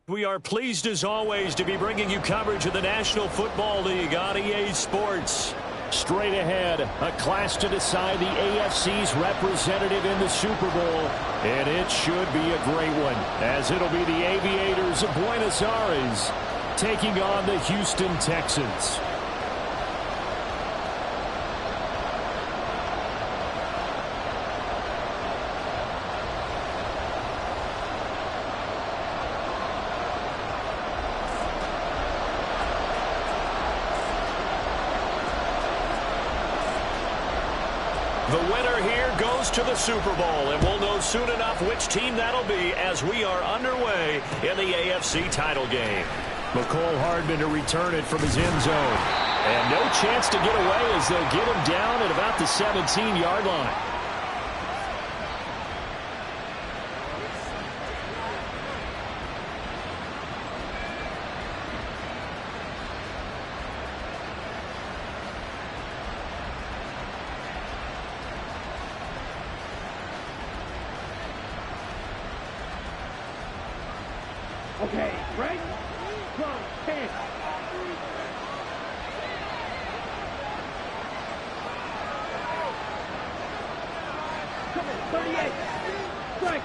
We are pleased as always to be bringing you coverage of the National Football League on EA Sports. Straight ahead, a clash to decide the AFC's representative in the Super Bowl. And it should be a great one, as it'll be the Aviators of Buenos Aires taking on the Houston Texans. The winner here goes to the Super Bowl, and we'll know soon enough which team that'll be as we are underway in the AFC title game. McCole Hardman to return it from his end zone. And no chance to get away as they'll get him down at about the 17-yard line. Okay, right? Come, 10. Come on, 38. Strike.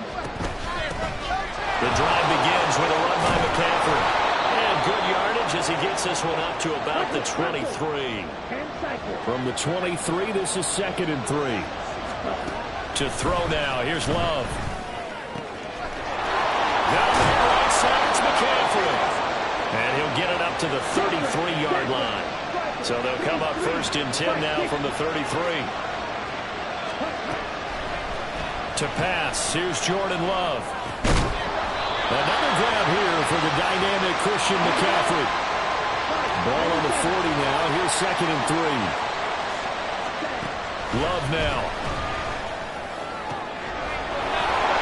The drive begins with a run by McCaffrey. And good yardage as he gets this one up to about the 23. From the 23, this is 2nd and 3. To throw now, here's Love. It's McCaffrey. And he'll get it up to the 33-yard line. So they'll come up 1st and 10 now from the 33. To pass, here's Jordan Love. Another grab here for the dynamic Christian McCaffrey. Ball on the 40 now. Here's 2nd and 3. Love now.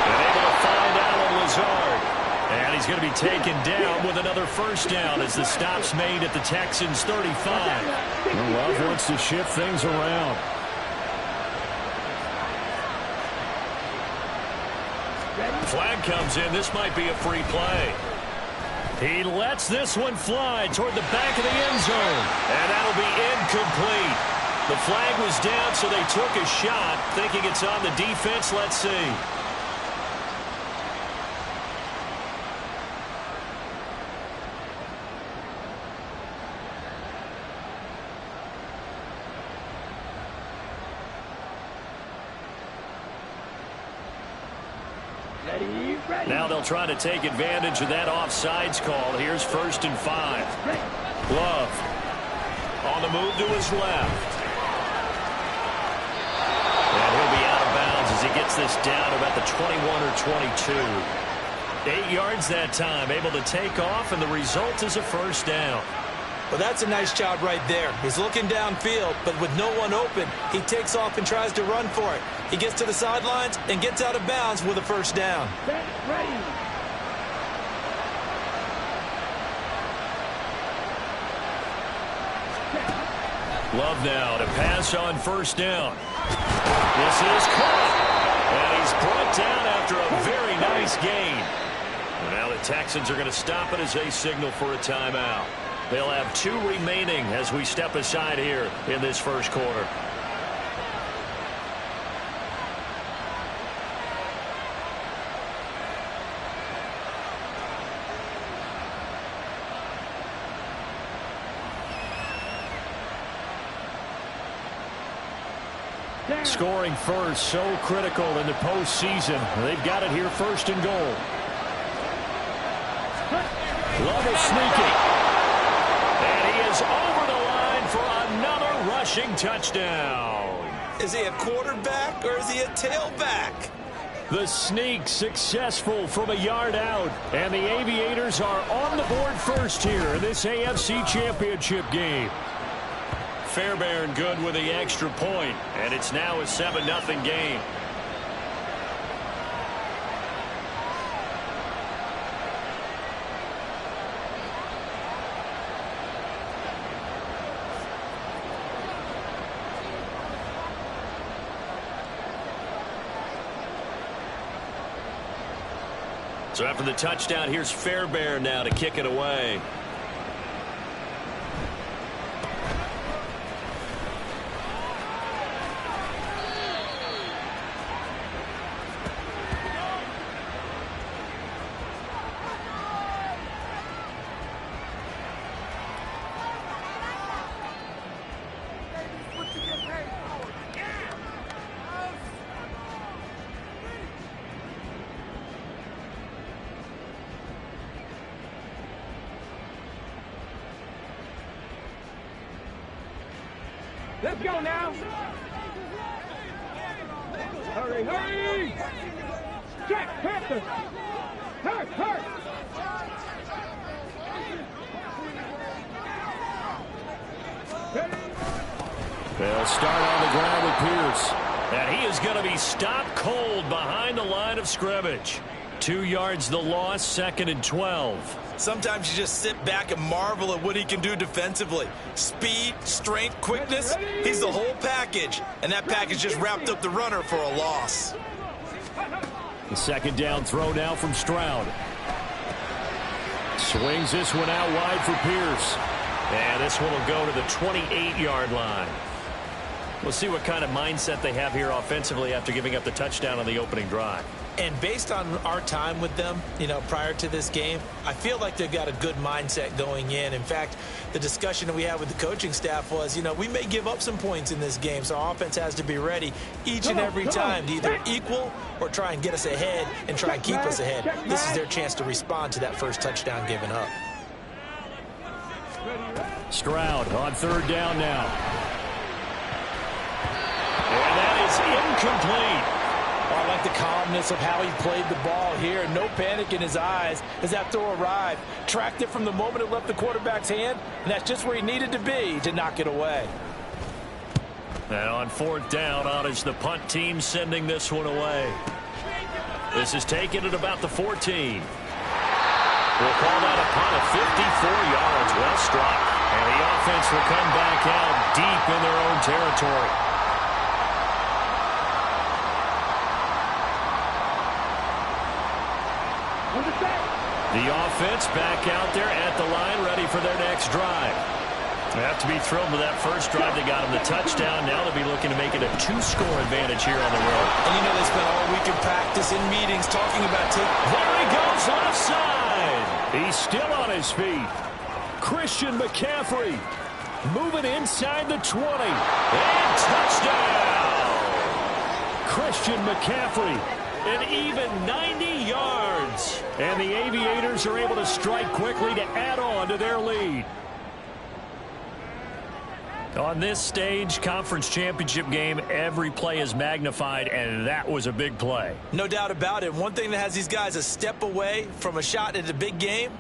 And able to find Allen Lazard. And he's going to be taken down with another first down as the stop's made at the Texans' 35. Well, Love wants to shift things around. Flag comes in. This might be a free play. He lets this one fly toward the back of the end zone. And that'll be incomplete. The flag was down, so they took a shot, thinking it's on the defense. Let's see. Now they'll try to take advantage of that offsides call. Here's 1st and 5. Love on the move to his left. And he'll be out of bounds as he gets this down about the 21 or 22. 8 yards that time, able to take off, and the result is a first down. Well, that's a nice job right there. He's looking downfield, but with no one open, he takes off and tries to run for it. He gets to the sidelines and gets out of bounds with a first down. Ready. Love now to pass on 1st down. This is caught. And he's brought down after a very nice gain. And now the Texans are going to stop it as they signal for a timeout. They'll have 2 remaining as we step aside here in this first quarter. Scoring first, so critical in the postseason. They've got it here 1st and goal. Love is sneaking. And he is over the line for another rushing touchdown. Is he a quarterback or is he a tailback? The sneak successful from a yard out. And the Aviators are on the board first here in this AFC Championship game. Fairbairn good with the extra point, and it's now a 7-0 game. So after the touchdown, here's Fairbairn now to kick it away. Let's go now. Hurry, hurry. Jack, Panther. Hurt, hurt. They'll start on the ground with Pierce. And he is going to be stopped cold behind the line of scrimmage. 2 yards the loss, 2nd and 12. Sometimes you just sit back and marvel at what he can do defensively. Speed, strength, quickness, he's the whole package. And that package just wrapped up the runner for a loss. The 2nd down throw now from Stroud. Swings this one out wide for Pierce. And this one will go to the 28-yard line. We'll see what kind of mindset they have here offensively after giving up the touchdown on the opening drive. And based on our time with them, prior to this game, I feel like they've got a good mindset going in. In fact, the discussion that we had with the coaching staff was, we may give up some points in this game, so our offense has to be ready each and every time to either equal or try and get us ahead and try and keep us ahead. This is their chance to respond to that first touchdown given up. Stroud on 3rd down now. And that is incomplete. I like the calmness of how he played the ball here. No panic in his eyes as that throw arrived. Tracked it from the moment it left the quarterback's hand, and that's just where he needed to be to knock it away. And on 4th down, Ottish, the punt team sending this one away. This is taken at about the 14. We'll call that a punt of 54 yards. Well struck. And the offense will come back out deep in their own territory. The offense back out there at the line, ready for their next drive. They have to be thrilled with that first drive. They got him the touchdown. Now they'll be looking to make it a 2-score advantage here on the road. And they spent all week in practice, in meetings, talking about There he goes offside. He's still on his feet. Christian McCaffrey moving inside the 20. And touchdown. Christian McCaffrey. An even 90 yards. And the Aviators are able to strike quickly to add on to their lead. On this stage, conference championship game, every play is magnified, and that was a big play. No doubt about it. One thing that has these guys a step away from a shot at a big game,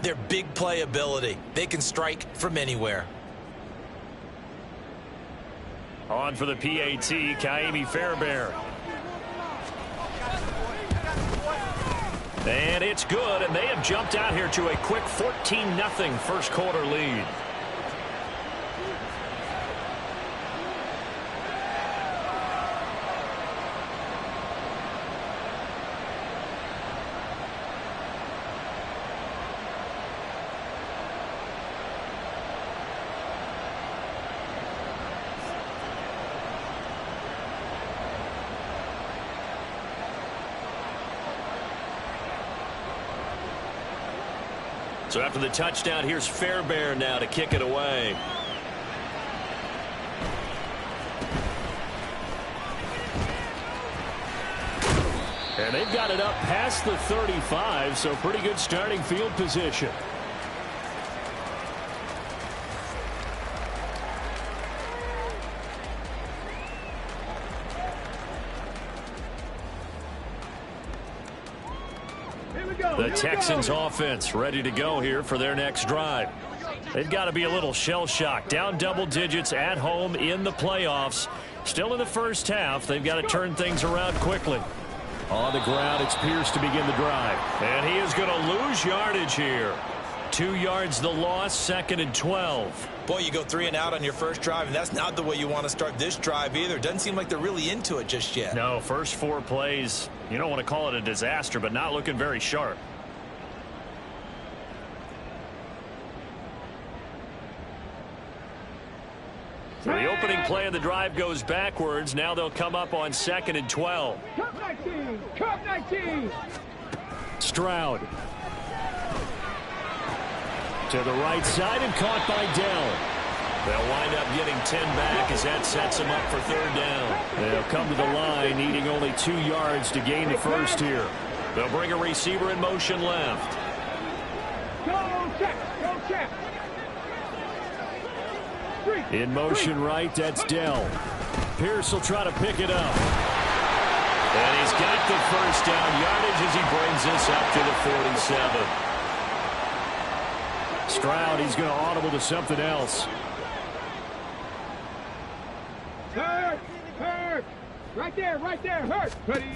their big play ability. They can strike from anywhere. On for the PAT, Kaimi Fairbairn. And it's good, and they have jumped out here to a quick 14-0 first quarter lead. So after the touchdown, here's Fairbairn now to kick it away. And they've got it up past the 35, so pretty good starting field position. The Texans offense ready to go here for their next drive. They've got to be a little shell-shocked. Down double digits at home in the playoffs. Still in the first half. They've got to turn things around quickly. On the ground, it's Pierce to begin the drive. And he is going to lose yardage here. 2 yards the loss, 2nd and 12. Boy, you go 3 and out on your first drive, and that's not the way you want to start this drive either. Doesn't seem like they're really into it just yet. No, first 4 plays, you don't want to call it a disaster, but not looking very sharp. So the opening play of the drive goes backwards. Now they'll come up on 2nd and 12. Cup 19! Cup 19! Stroud. To the right side and caught by Dell. They'll wind up getting 10 back as that sets them up for 3rd down. They'll come to the line needing only 2 yards to gain the first here. They'll bring a receiver in motion left. Go check! Go check! In motion right, that's Dell. Pierce will try to pick it up. And he's got the first down yardage as he brings this up to the 47. Stroud, he's going to audible to something else. Hurt! Hurt! Right there, hurt! Ready?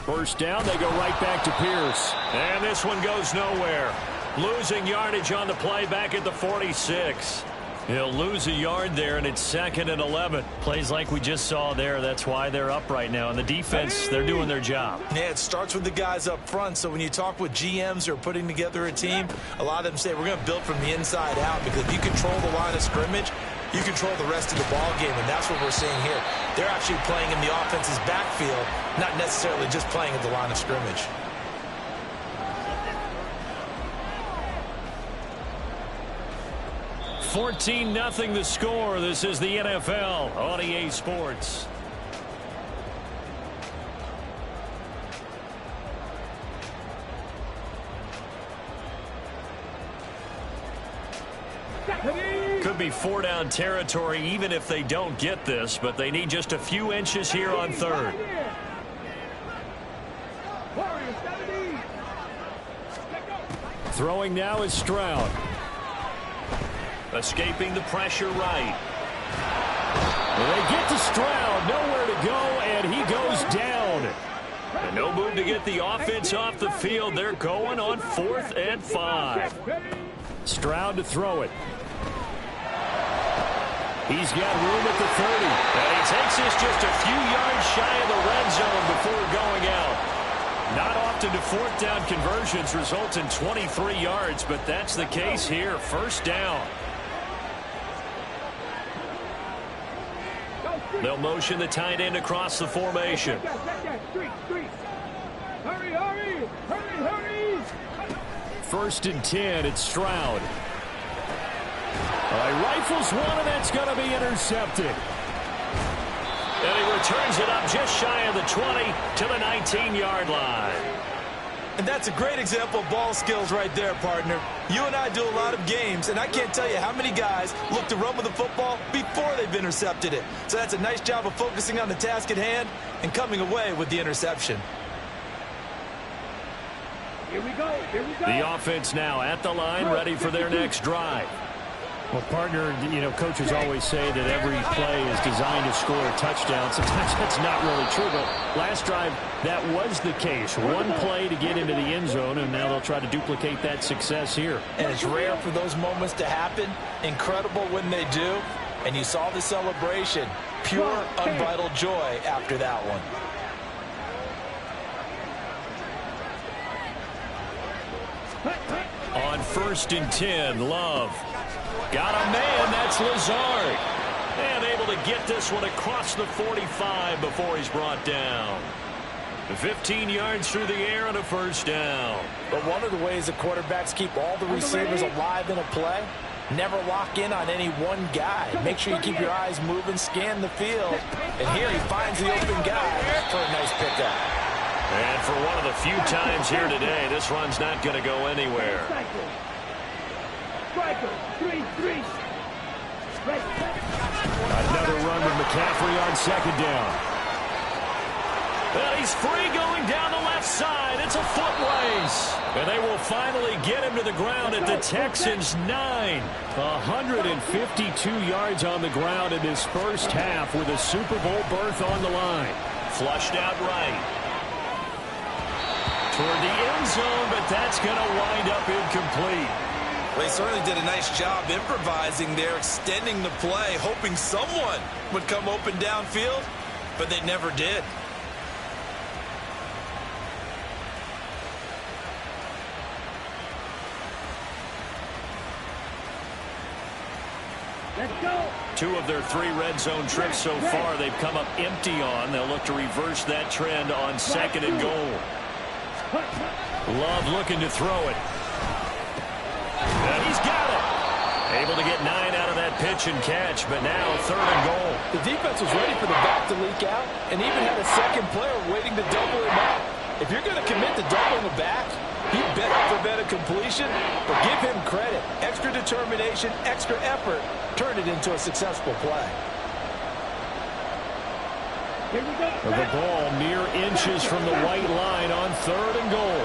First down, they go right back to Pierce. And this one goes nowhere. Losing yardage on the play back at the 46. He'll lose a yard there, and it's 2nd and 11. Plays like we just saw there. That's why they're up right now. And the defense, they're doing their job. Yeah, it starts with the guys up front. So when you talk with GMs who are putting together a team, a lot of them say we're going to build from the inside out, because if you control the line of scrimmage, you control the rest of the ball game, and that's what we're seeing here. They're actually playing in the offense's backfield, not necessarily just playing at the line of scrimmage. 14-0 the score. This is the NFL on EA Sports. Could be 4-down territory even if they don't get this, but they need just a few inches here on 3rd. Throwing now is Stroud. Escaping the pressure right. They get to Stroud, nowhere to go, and he goes down. And no move to get the offense off the field. They're going on 4th and 5. Stroud to throw it. He's got room at the 30. And he takes this just a few yards shy of the red zone before going out. Not often do 4th down conversions result in 23 yards, but that's the case here. 1st down. They'll motion the tight end across the formation. Hurry, hurry, hurry, hurry. 1st and 10, it's Stroud. He rifles one, and that's going to be intercepted. And he returns it up just shy of the 20 to the 19-yard line. And that's a great example of ball skills right there, partner. You and I do a lot of games, and I can't tell you how many guys look to run with the football before they've intercepted it. So that's a nice job of focusing on the task at hand and coming away with the interception. Here we go, here we go. The offense now at the line, ready for their next drive. Well, partner, you know, coaches always say that every play is designed to score a touchdown. Sometimes that's not really true, but last drive, that was the case. One play to get into the end zone, and now they'll try to duplicate that success here. And it's rare for those moments to happen. Incredible when they do. And you saw the celebration. Pure, unbridled joy after that one. On 1st and 10, Love. Got a man, that's Lazard. And able to get this one across the 45 before he's brought down. 15 yards through the air and a 1st down. But one of the ways the quarterbacks keep all the receivers alive in a play, never lock in on any one guy. Make sure you keep your eyes moving, scan the field. And here he finds the open guy for a nice pickup. And for one of the few times here today, this run's not going to go anywhere. Another run with McCaffrey on 2nd down. And he's free going down the left side. It's a foot race. And they will finally get him to the ground at the Texans' 9. 152 yards on the ground in this first half with a Super Bowl berth on the line. Flushed out right. Toward the end zone, but that's going to wind up incomplete. Well, he certainly did a nice job improvising there, extending the play, hoping someone would come open downfield, but they never did. Let's go. 2 of their 3 red zone trips so far they've come up empty on. They'll look to reverse that trend on 2nd and goal. Love looking to throw it. And he's got it. Able to get 9 out of that pitch and catch, but now 3rd and goal. The defense was ready for the back to leak out and even had a second player waiting to double him up. If you're going to commit to doubling the back, he better prevent a completion, but give him credit. Extra determination, extra effort, turn it into a successful play. Here we go. The ball mere inches from the white line on 3rd and goal.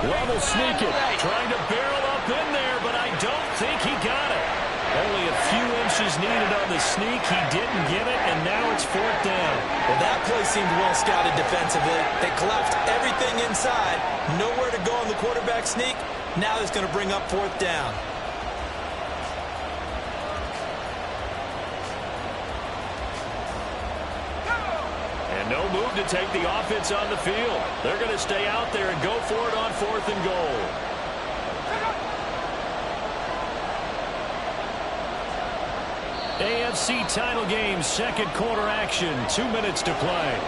Love will sneak it, trying to barrel up in there, but I don't think he got it. Only a few inches needed on the sneak. He didn't get it, and now it's 4th down. Well, that play seemed well scouted defensively. They collapsed everything inside. Nowhere to go on the quarterback sneak. Now it's going to bring up 4th down. And no move to take the offense on the field. They're going to stay out there and go for it on 4th and goal. AFC title game, 2nd quarter action, 2 minutes to play.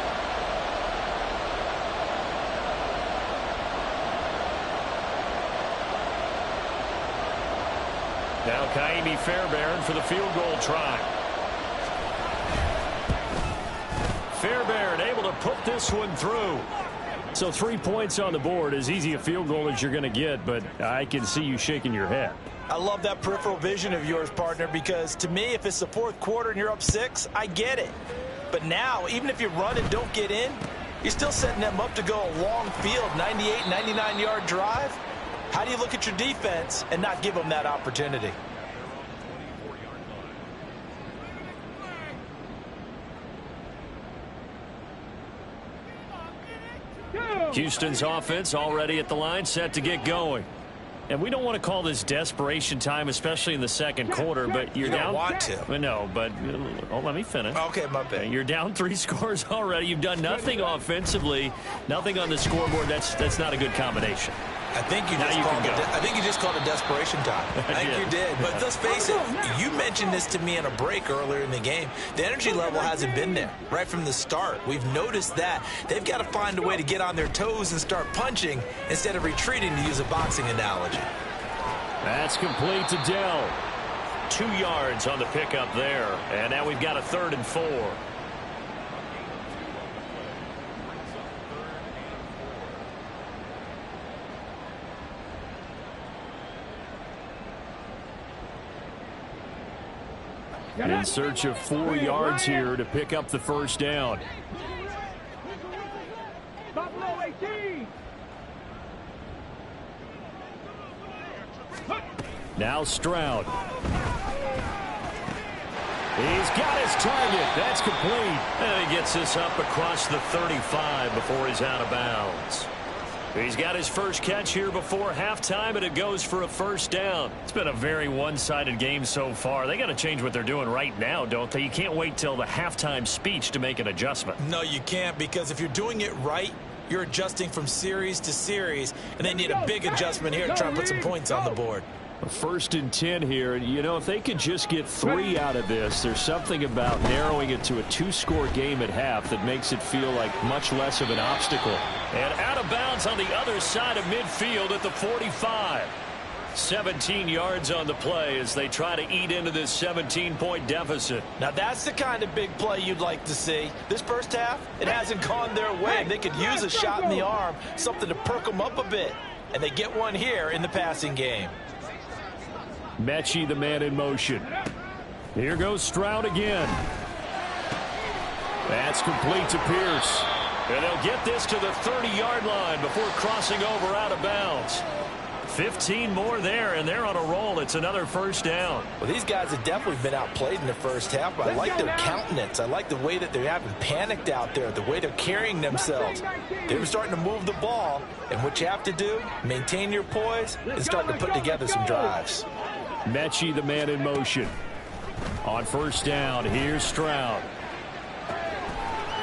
Now Kaimi Fairbairn for the field goal try. Fairbairn able to put this one through. So 3 points on the board, as easy a field goal as you're going to get, but I can see you shaking your head. I love that peripheral vision of yours, partner, because to me, if it's the 4th quarter and you're up 6, I get it. But now, even if you run and don't get in, you're still setting them up to go a long field, 98, 99-yard drive. How do you look at your defense and not give them that opportunity? Houston's offense already at the line, set to get going. And we don't want to call this desperation time, especially in the 2nd quarter, but you're down. You don't want to. No, but let me finish. Okay, my bad. You're down 3 scores already. You've done nothing offensively, nothing on the scoreboard. That's not a good combination. I think you just called it desperation time. I think you did. But let's face it, you mentioned this to me in a break earlier in the game. The energy level hasn't been there right from the start. We've noticed that. They've got to find a way to get on their toes and start punching instead of retreating, to use a boxing analogy. That's complete to Dell. 2 yards on the pickup there. And now we've got a 3rd and 4. In search of 4 yards here to pick up the 1st down. Buffalo 18. Now Stroud. He's got his target. That's complete. And he gets this up across the 35 before he's out of bounds. He's got his first catch here before halftime, and it goes for a 1st down. It's been a very one-sided game so far. They got to change what they're doing right now, don't they? You can't wait till the halftime speech to make an adjustment. No, you can't, because if you're doing it right, you're adjusting from series to series, and they need a big adjustment here to try and put some points on the board. 1st and 10 here, and you know, if they could just get 3 out of this, there's something about narrowing it to a 2-score game at half that makes it feel like much less of an obstacle. And out of bounds on the other side of midfield at the 45. 17 yards on the play as they try to eat into this 17-point deficit. Now that's the kind of big play you'd like to see. This first half, it hasn't gone their way. They could use a shot in the arm, something to perk them up a bit. And they get one here in the passing game. Mechie, the man in motion. Here goes Stroud again. That's complete to Pierce. And they'll get this to the 30-yard line before crossing over out of bounds. 15 more there, and they're on a roll. It's another first down. Well, these guys have definitely been outplayed in the first half, but I like their countenance. I like the way that they're having panicked out there, the way they're carrying themselves. They're starting to move the ball, and what you have to do, maintain your poise and start to put together some drives. Mechie, the man in motion. On first down, here's Stroud.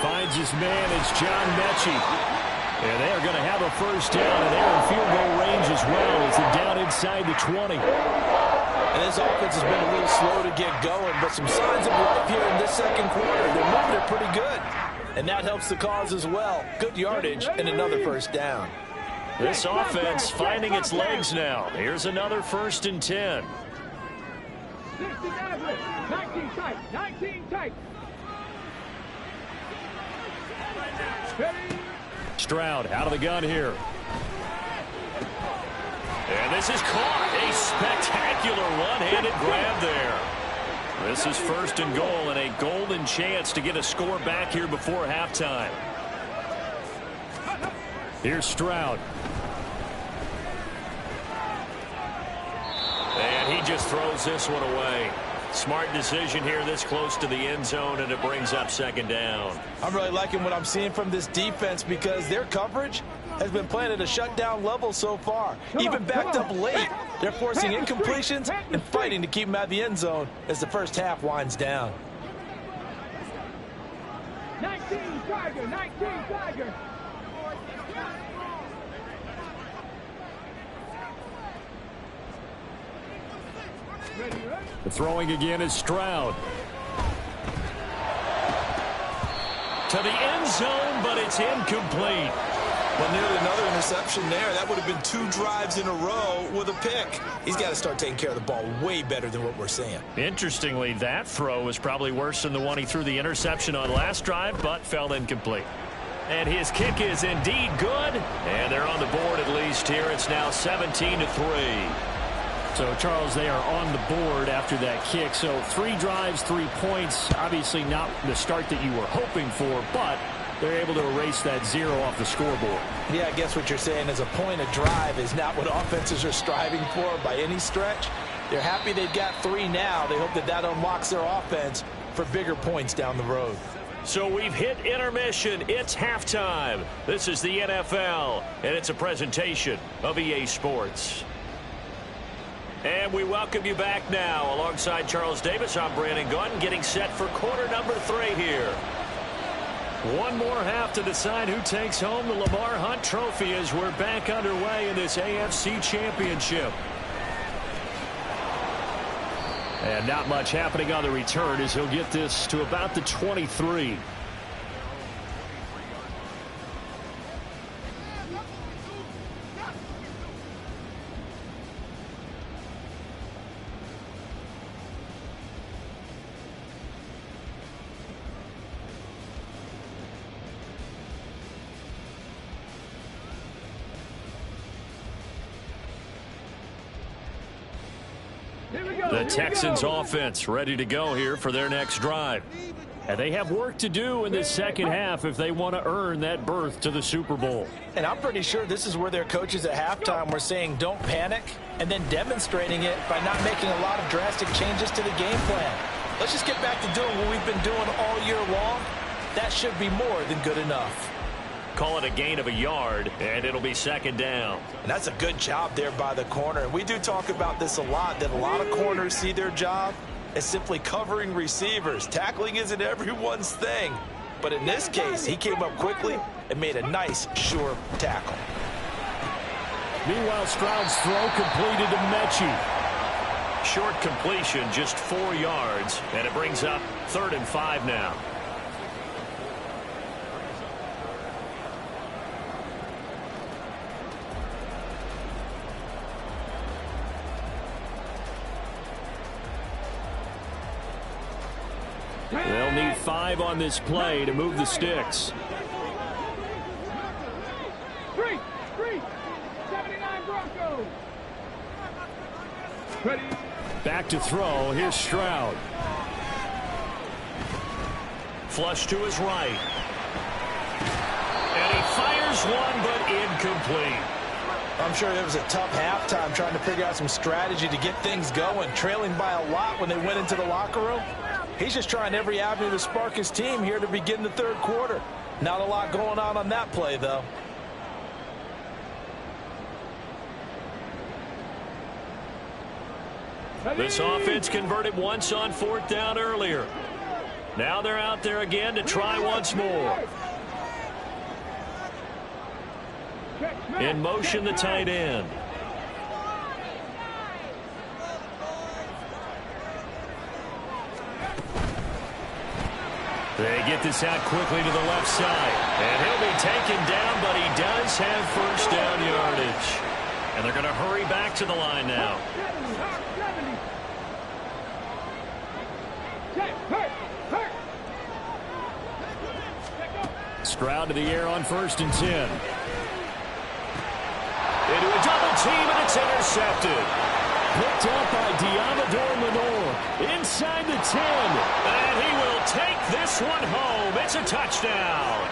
Finds his man, it's John Mechie. And they're going to have a first down, and they're in field goal range as well as they're down inside the 20. And this offense has been a little slow to get going, but some signs of life here in this second quarter. They're moving it pretty good, and that helps the cause as well. Good yardage and another first down. This offense finding its legs now. Here's another 1st and 10. 19 tight, 19 tight. Stroud out of the gun here. And this is caught. A spectacular one-handed grab there. This is 1st and goal and a golden chance to get a score back here before halftime. Here's Stroud. And he just throws this one away. Smart decision here this close to the end zone, and it brings up 2nd down. I'm really liking what I'm seeing from this defense because their coverage has been playing at a shutdown level so far. Even backed up late. They're forcing incompletions and fighting to keep them out of the end zone as the first half winds down. 19 Tiger, 19 Tiger. The throwing again is Stroud. To the end zone, but it's incomplete. Well, nearly another interception there. That would have been 2 drives in a row with a pick. He's got to start taking care of the ball way better than what we're seeing. Interestingly, that throw was probably worse than the one he threw the interception on last drive, but fell incomplete. And his kick is indeed good. And they're on the board at least here. It's now 17-3. So, Charles, they are on the board after that kick. So 3 drives, 3 points. Obviously not the start that you were hoping for, but they're able to erase that 0 off the scoreboard. Yeah, I guess what you're saying is a point of drive is not what offenses are striving for by any stretch. They're happy they've got 3 now. They hope that that unlocks their offense for bigger points down the road. So we've hit intermission. It's halftime. This is the NFL, and it's a presentation of EA Sports. And we welcome you back now. Alongside Charles Davis, I'm Brandon Gunn, getting set for quarter number 3 here. One more half to decide who takes home the Lamar Hunt Trophy as we're back underway in this AFC Championship. And not much happening on the return as he'll get this to about the 23. The Texans offense ready to go here for their next drive. And they have work to do in this second half if they want to earn that berth to the Super Bowl. And I'm pretty sure this is where their coaches at halftime were saying don't panic and then demonstrating it by not making a lot of drastic changes to the game plan. Let's just get back to doing what we've been doing all year long. That should be more than good enough. Call it a gain of a yard, and it'll be 2nd down. And that's a good job there by the corner. And we do talk about this a lot, that a lot of corners see their job as simply covering receivers. Tackling isn't everyone's thing. But in this case, he came up quickly and made a nice, sure tackle. Meanwhile, Stroud's throw completed to Mechie. Short completion, just 4 yards, and it brings up 3rd and 5 now. They'll need 5 on this play to move the sticks. 3, 79 Broncos. Ready. Back to throw. Here's Stroud. Flush to his right. And he fires one, but incomplete. I'm sure it was a tough halftime trying to figure out some strategy to get things going, trailing by a lot when they went into the locker room. He's just trying every avenue to spark his team here to begin the third quarter. Not a lot going on that play, though. This offense converted once on fourth down earlier. Now they're out there again to try once more. In motion, the tight end. They get this out quickly to the left side. And he'll be taken down, but he does have first down yardage. And they're going to hurry back to the line now. Stroud to the air on 1st and 10. Into a double team, and it's intercepted. Picked up by Diamador Lenore inside the 10. And he will take this one home. It's a touchdown.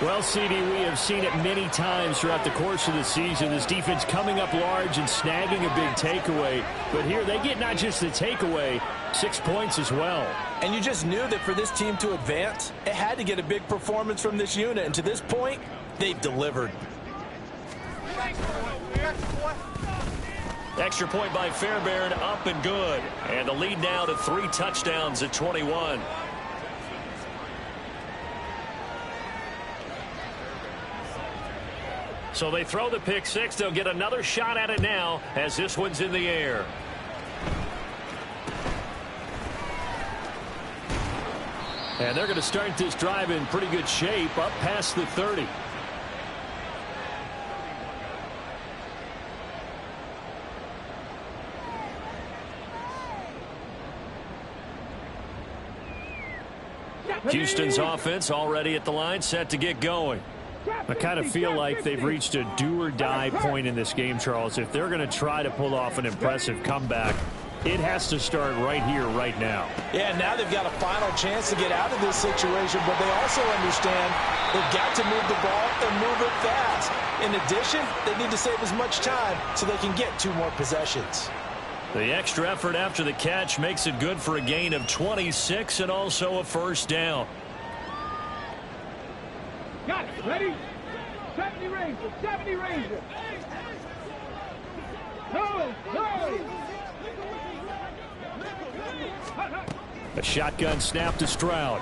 Well, CD, we have seen it many times throughout the course of the season. This defense coming up large and snagging a big takeaway. But here they get not just the takeaway, 6 points as well. And you just knew that for this team to advance, it had to get a big performance from this unit. And to this point, they've delivered. Extra point by Fairbairn, up and good. And the lead now to 3 touchdowns at 21. So they throw the pick six. They'll get another shot at it now as this one's in the air. And they're going to start this drive in pretty good shape up past the 30. Houston's offense already at the line, set to get going. I kind of feel like they've reached a do-or-die point in this game, Charles. If they're going to try to pull off an impressive comeback, it has to start right here, right now. Yeah, now they've got a final chance to get out of this situation, but they also understand they've got to move the ball and move it fast. In addition, they need to save as much time so they can get 2 more possessions. The extra effort after the catch makes it good for a gain of 26 and also a first down. Got it. Ready? 70 Ranger. 70 Ranger. No. A shotgun snap to Stroud.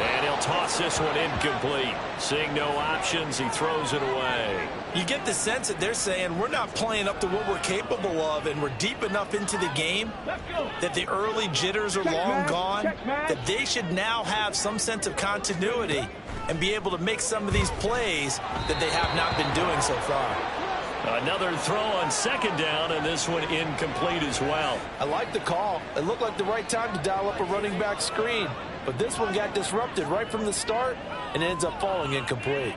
And he'll toss this one incomplete. Seeing no options, he throws it away. You get the sense that they're saying we're not playing up to what we're capable of, and we're deep enough into the game that the early jitters are long gone, that they should now have some sense of continuity and be able to make some of these plays that they have not been doing so far. Another throw on second down, and this one incomplete as well. I like the call. It looked like the right time to dial up a running back screen, but this one got disrupted right from the start and ends up falling incomplete.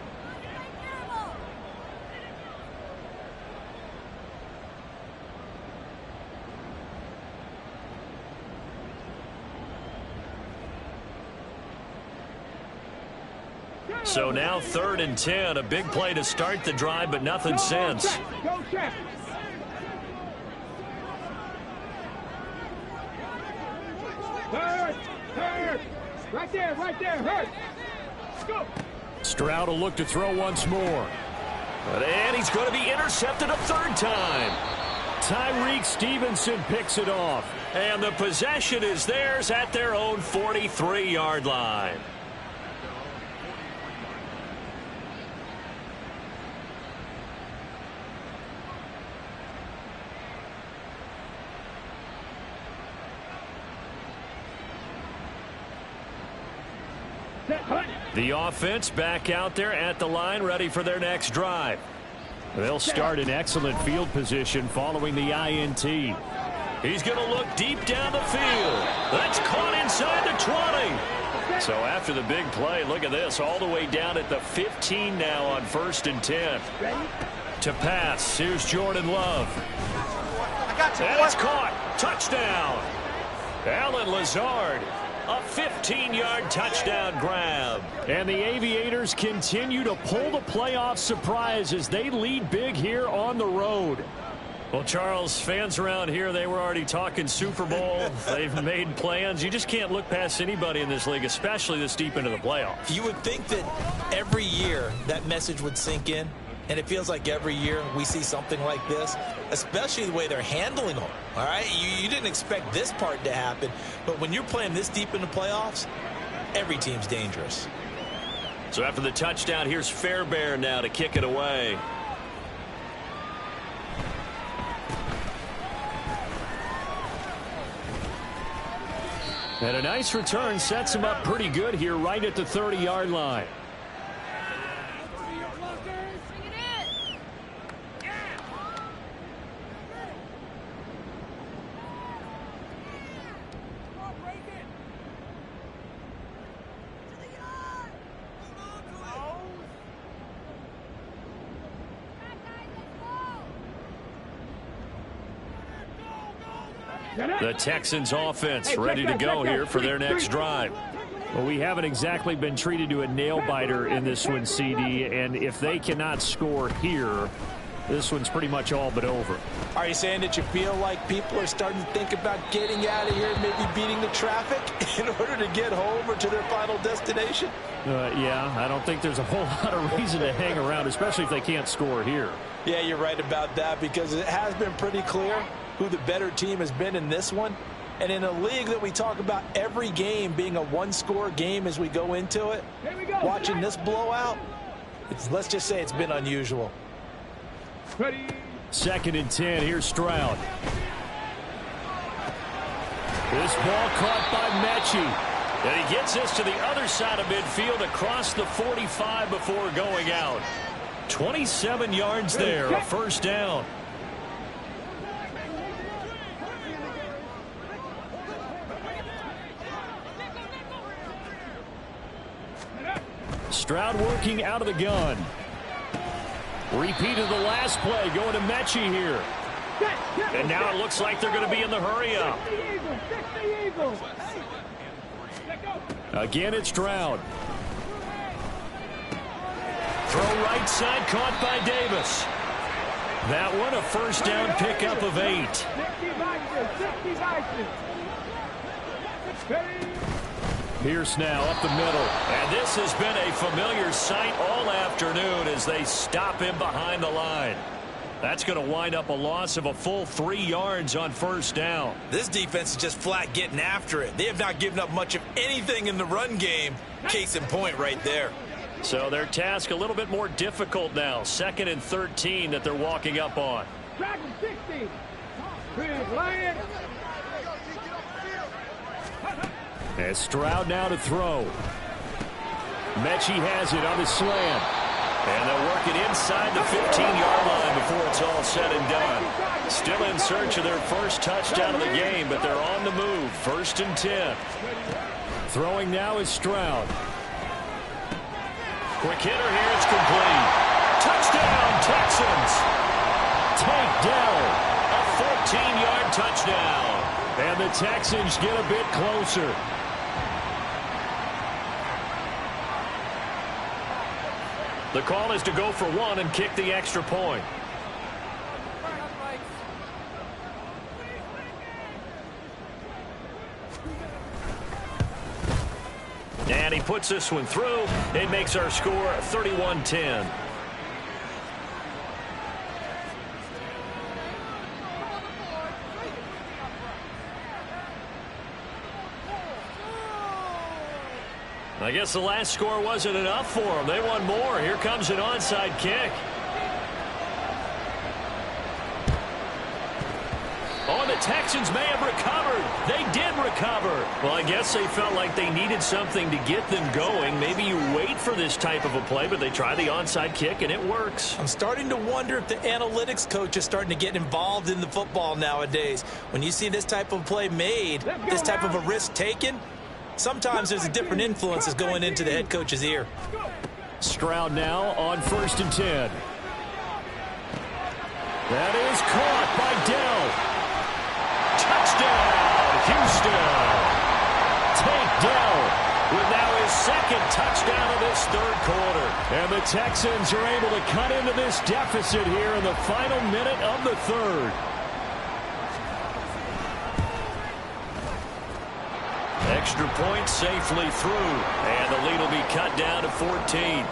So now 3rd and 10, a big play to start the drive, but nothing since. Go check. Hurt. Right there, hurt. Go. Stroud will look to throw once more. And he's going to be intercepted a 3rd time. Tyreek Stevenson picks it off. And the possession is theirs at their own 43-yard line. The offense back out there at the line, ready for their next drive. They'll start in excellent field position following the INT. He's going to look deep down the field. That's caught inside the 20. So after the big play, look at this, all the way down at the 15 now on 1st and 10. To pass, here's Jordan Love. I got you. And it's caught. Touchdown. Allen Lazard A 15-yard touchdown grab. And the Aviators continue to pull the playoff surprise as they lead big here on the road. Well, Charles, fans around here, they were already talking Super Bowl. They've made plans. You just can't look past anybody in this league, especially this deep into the playoffs. You would think that every year that message would sink in, and it feels like every year we see something like this, especially the way they're handling them. All right, you didn't expect this part to happen, but when you're playing this deep in the playoffs, every team's dangerous. So after the touchdown, here's Fairbairn now to kick it away. And a nice return sets him up pretty good here right at the 30-yard line. The Texans offense ready to go here for their next drive. Well, we haven't exactly been treated to a nail-biter in this one, CD, and if they cannot score here, this one's pretty much all but over. Are you saying that you feel like people are starting to think about getting out of here, maybe beating the traffic in order to get home or to their final destination? Yeah, I don't think there's a whole lot of reason to hang around, especially if they can't score here. Yeah, you're right about that, because it has been pretty clear who the better team has been in this one. And in a league that we talk about every game being a one-score game as we go into it, watching this blowout, let's just say it's been unusual. Ready. 2nd and 10. Here's Stroud. This ball caught by Mechie. And he gets this to the other side of midfield across the 45 before going out. 27 yards there, a first down. Stroud working out of the gun. Repeat of the last play, going to Mechie here. And now it looks like they're going to be in the hurry-up. Again, it's Stroud. Throw right side, caught by Davis. That one, a first down pickup of 8. Pierce now up the middle. And this has been a familiar sight all afternoon as they stop him behind the line. That's going to wind up a loss of a full 3 yards on first down. This defense is just flat getting after it. They have not given up much of anything in the run game. Case in point right there. So their task a little bit more difficult now. 2nd and 13 that they're walking up on. Dragon 60. Lion. And Stroud now to throw. Mechie has it on the slant. And they'll work it inside the 15-yard line before it's all said and done. Still in search of their first touchdown of the game, but they're on the move. 1st and 10. Throwing now is Stroud. Quick hitter here, it's complete. Touchdown, Texans. Take down. A 14-yard touchdown. And the Texans get a bit closer. The call is to go for one and kick the extra point. And he puts this one through. It makes our score 31-10. I guess the last score wasn't enough for them. They want more. Here comes an onside kick. Oh, and the Texans may have recovered. They did recover. Well, I guess they felt like they needed something to get them going. Maybe you wait for this type of a play, but they try the onside kick, and it works. I'm starting to wonder if the analytics coach is starting to get involved in the football nowadays. When you see this type of play made, this type of a risk taken, sometimes there's a different influence that's going into the head coach's ear. Stroud now on 1st and 10. That is caught by Dell. Touchdown, Houston. Take Dell with now his second touchdown of this third quarter. And the Texans are able to cut into this deficit here in the final minute of the third. Extra point safely through, and the lead will be cut down to 14.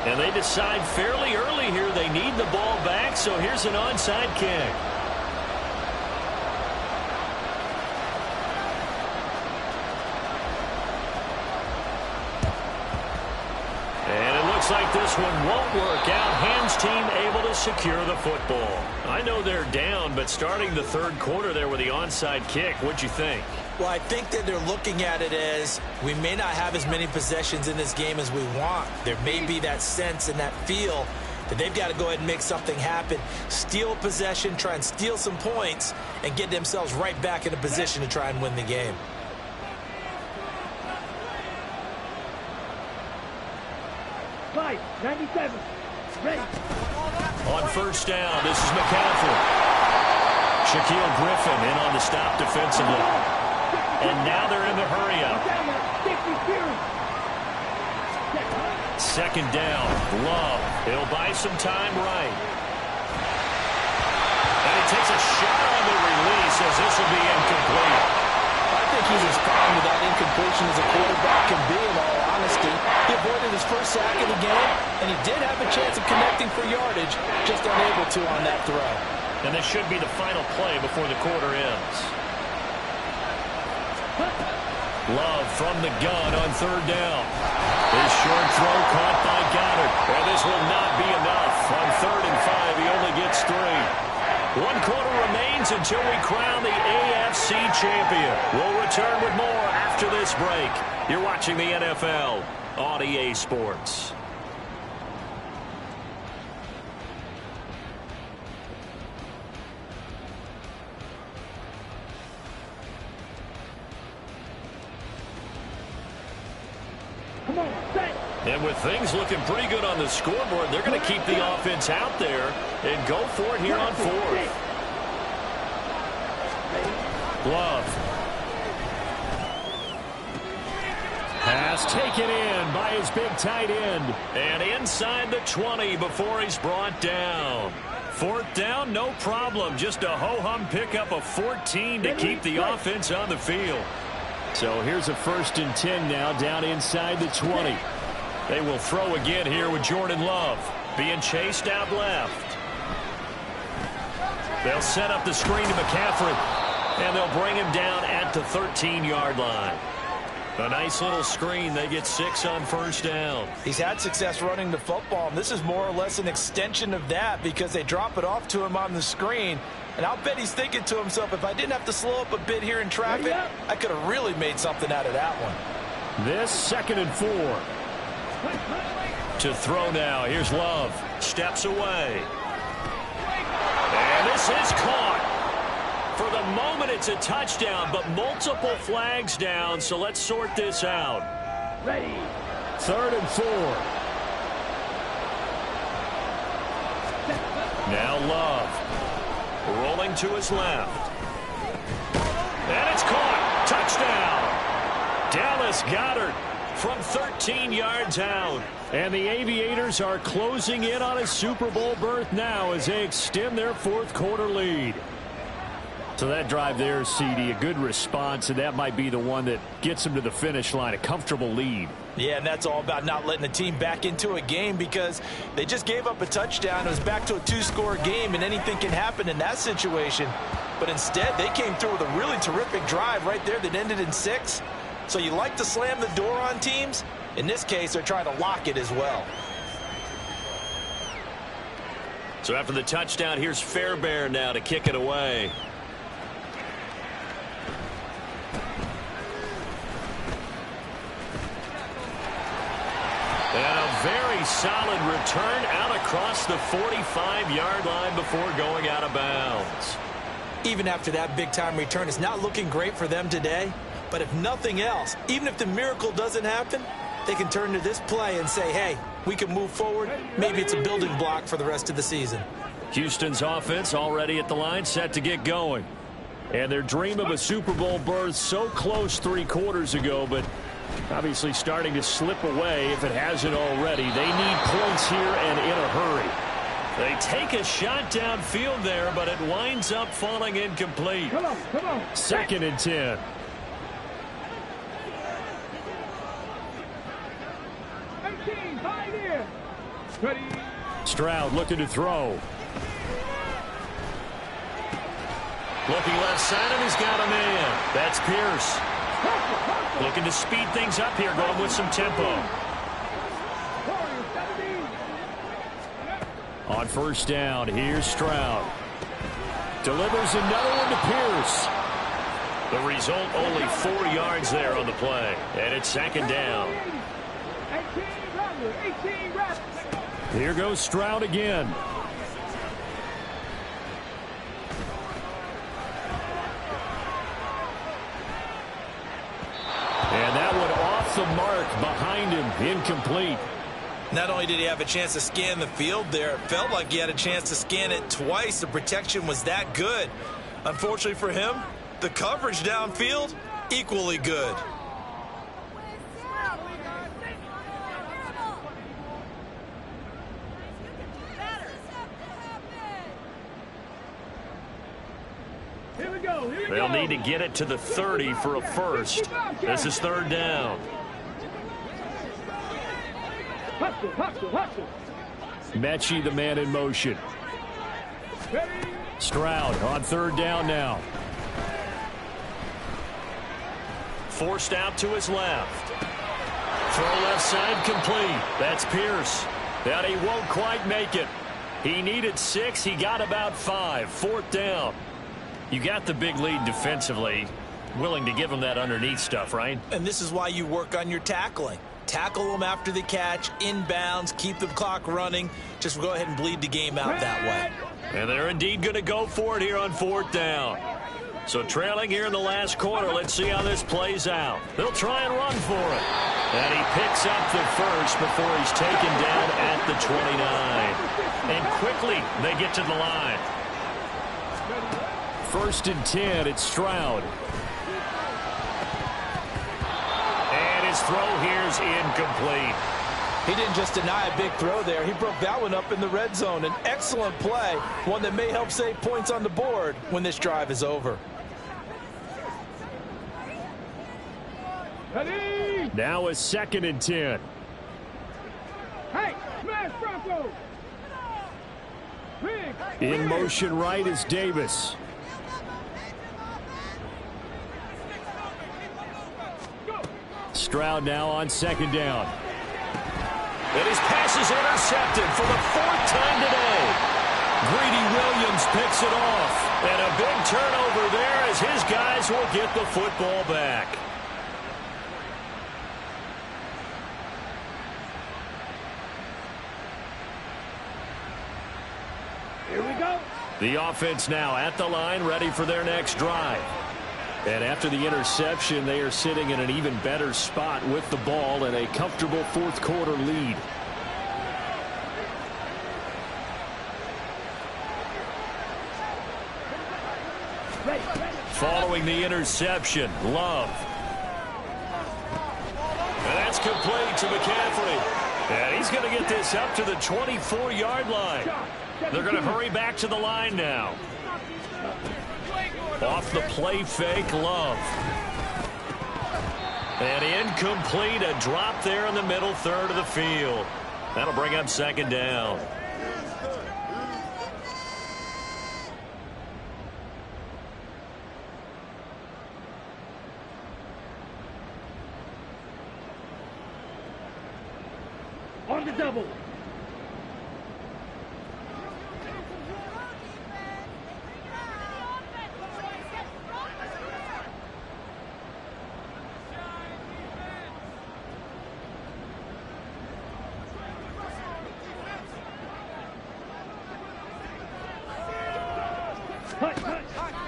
And they decide fairly early here they need the ball back, so here's an onside kick. And it looks like this one won't work out. Ham's team able to secure the football. I know they're down, but starting the third quarter there with the onside kick, what'd you think? Well, I think that they're looking at it as we may not have as many possessions in this game as we want. There may be that sense and that feel that they've got to go ahead and make something happen, steal possession, try and steal some points, and get themselves right back in a position to try and win the game. Five, 97. Ready. On first down, this is McCaffrey. Shaquille Griffin in on the stop defensively. And now they're in the hurry-up. Second down, Love. He'll buy some time right. And he takes a shot on the release as this will be incomplete. I think he's as fine with that incompletion as a quarterback can be, in all honesty. He avoided his first sack of the game, and he did have a chance of connecting for yardage, just unable to on that throw. And this should be the final play before the quarter ends. Love from the gun on third down. His short throw caught by Goddard. And this will not be enough. On 3rd and 5, he only gets 3. 1 quarter remains until we crown the AFC champion. We'll return with more after this break. You're watching the NFL on EA Sports. And with things looking pretty good on the scoreboard, they're going to keep the offense out there and go for it here on 4th. Love. Pass taken in by his big tight end. And inside the 20 before he's brought down. 4th down, no problem. Just a ho-hum pickup of 14 to keep the offense on the field. So here's a 1st and 10 now down inside the 20. They will throw again here with Jordan Love being chased out left. They'll set up the screen to McCaffrey, and they'll bring him down at the 13-yard line. A nice little screen. They get 6 on 1st down. He's had success running the football, and this is more or less an extension of that because they drop it off to him on the screen. And I'll bet he's thinking to himself, if I didn't have to slow up a bit here in traffic, I could have really made something out of that one. This 2nd and 4. To throw now. Here's Love. Steps away. And this is caught. For the moment, it's a touchdown, but multiple flags down, so let's sort this out. Ready. 3rd and 4. Now Love. Rolling to his left. And it's caught. Touchdown. Dallas Goedert from 13 yards out. And the Aviators are closing in on a Super Bowl berth now as they extend their 4th quarter lead. So that drive there, CD, a good response, and that might be the one that gets them to the finish line, a comfortable lead. Yeah, and that's all about not letting the team back into a game because they just gave up a touchdown. It was back to a 2-score game, and anything can happen in that situation. But instead, they came through with a really terrific drive right there that ended in 6. So you like to slam the door on teams. In this case, they're trying to lock it as well. So after the touchdown, here's Fairbairn now to kick it away. And a very solid return out across the 45-yard line before going out of bounds. even after that big-time return. It's not looking great for them today, but if nothing else, even if the miracle doesn't happen, they can turn to this play and say, hey, we can move forward. Maybe it's a building block for the rest of the season. Houston's offense already at the line, set to get going. And their dream of a Super Bowl berth so close 3 quarters ago, but obviously starting to slip away if it hasn't already. They need points here and in a hurry. They take a shot downfield there, but it winds up falling incomplete. Come on. 2nd and 10. Ready. Stroud looking to throw. Looking left side, and he's got a man. That's Pierce. Looking to speed things up here, going with some tempo. On 1st down, here's Stroud. Delivers another one to Pierce. The result, only 4 yards there on the play. And it's 2nd down. 18 reps. Here goes Stroud again. And that one off the mark behind him, incomplete. Not only did he have a chance to scan the field there, it felt like he had a chance to scan it twice. The protection was that good. Unfortunately for him, the coverage downfield, equally good. They'll need to get it to the 30 for a first. This is 3rd down. Mechie, the man in motion. Stroud on 3rd down now. Forced out to his left. Throw left side complete. That's Pierce. But he won't quite make it. He needed 6. He got about 5. 4th down. You got the big lead defensively. Willing to give him that underneath stuff, right? And this is why you work on your tackling. Tackle them after the catch, inbounds, keep the clock running. Just go ahead and bleed the game out that way. And they're indeed going to go for it here on 4th down. So trailing here in the last quarter, let's see how this plays out. They'll try and run for it. And he picks up the first before he's taken down at the 29. And quickly they get to the line. 1st and 10, it's Stroud. And his throw here's incomplete. He didn't just deny a big throw there. He broke that one up in the red zone. An excellent play, one that may help save points on the board when this drive is over. Ready. Now a 2nd and 10. Hey, smash Bronco. In motion right is Davis. Stroud now on 2nd down. And his pass is intercepted for the 4th time today. Greedy Williams picks it off. And a big turnover there as his guys will get the football back. Here we go. The offense now at the line, ready for their next drive. And after the interception, they are sitting in an even better spot with the ball and a comfortable 4th quarter lead. Following the interception, Love. And that's complete to McCaffrey. And he's going to get this up to the 24-yard line. They're going to hurry back to the line now. Off the play fake, Love. And incomplete, a drop there in the middle third of the field. That'll bring up 2nd down. On the double.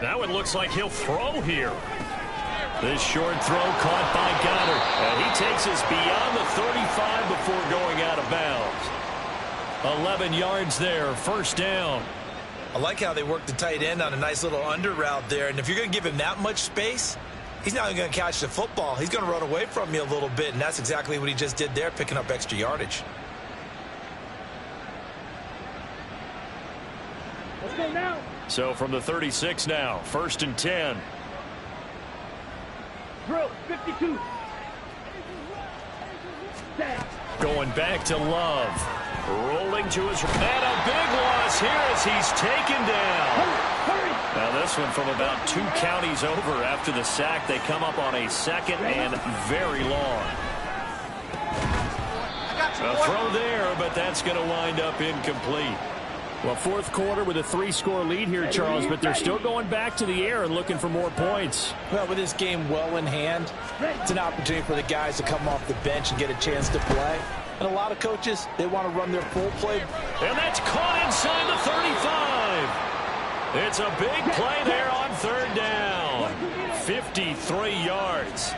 Now it looks like he'll throw here. This short throw caught by Goddard. And he takes us beyond the 35 before going out of bounds. 11 yards there, first down. I like how they work the tight end on a nice little under route there. And if you're going to give him that much space, he's not going to catch the football. He's going to run away from you a little bit, and that's exactly what he just did there, picking up extra yardage. Let's go now. So from the 36 now, first and 10. Drill, 52. Set. Going back to Love. Rolling to his... And a big loss here as he's taken down. Hurry. Now this one from about 2 counties over after the sack. They come up on a second and very long. A throw there, but that's going to wind up incomplete. Well, fourth quarter with a 3-score lead here, Charles, but they're still going back to the air and looking for more points. Well, with this game well in hand, it's an opportunity for the guys to come off the bench and get a chance to play. And a lot of coaches, they want to run their full play. And that's caught inside the 35. It's a big play there on third down. 53 yards.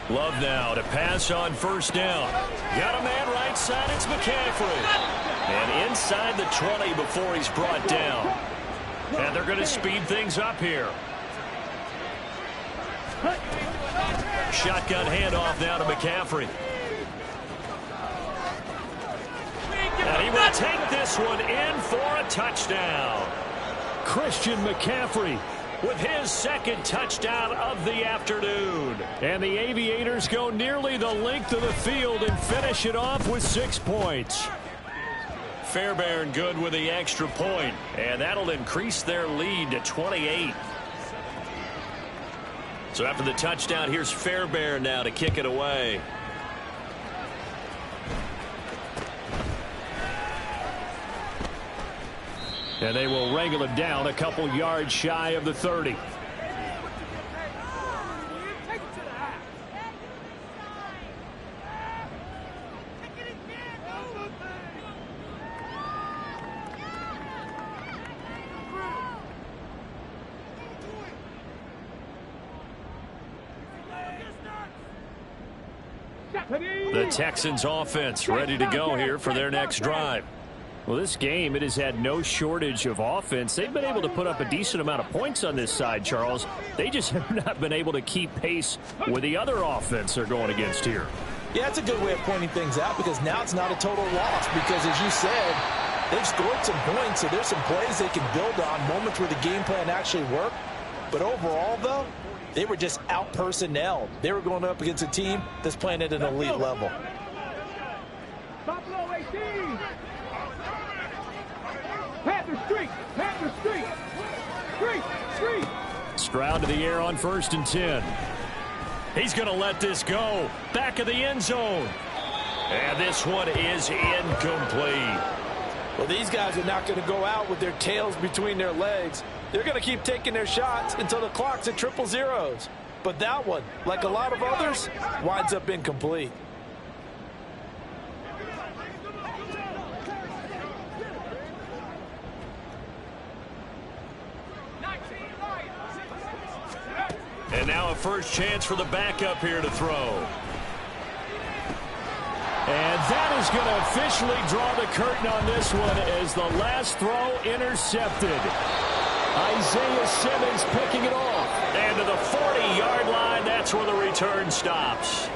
Love now to pass on first down. Got a man right side. It's McCaffrey. And inside the 20 before he's brought down. And they're going to speed things up here. Shotgun handoff now to McCaffrey. And he will take this one in for a touchdown. Christian McCaffrey with his second touchdown of the afternoon. And the Aviators go nearly the length of the field and finish it off with 6 points. Fairbairn good with the extra point, and that'll increase their lead to 28. So after the touchdown, here's Fairbairn now to kick it away. And they will wrangle him down a couple yards shy of the 30. The Texans offense ready to go here for their next drive. Well, this game, it has had no shortage of offense. They've been able to put up a decent amount of points on this side, Charles. They just have not been able to keep pace with the other offense they're going against here. Yeah, that's a good way of pointing things out because now it's not a total loss because, as you said, they've scored some points, so there's some plays they can build on, moments where the game plan actually worked. But overall, though, they were just out-personnelled. They were going up against a team that's playing at an elite level. Buffalo 18. Panther Street. Panther Street. Street. Stroud to the air on first and 10. He's going to let this go. Back of the end zone. And this one is incomplete. Well, these guys are not going to go out with their tails between their legs. They're going to keep taking their shots until the clock's at 000. But that one, like a lot of others, winds up incomplete. And now a first chance for the backup here to throw. And that is going to officially draw the curtain on this one as the last throw intercepted. Isaiah Simmons picking it off. And to the 40-yard line, that's where the return stops.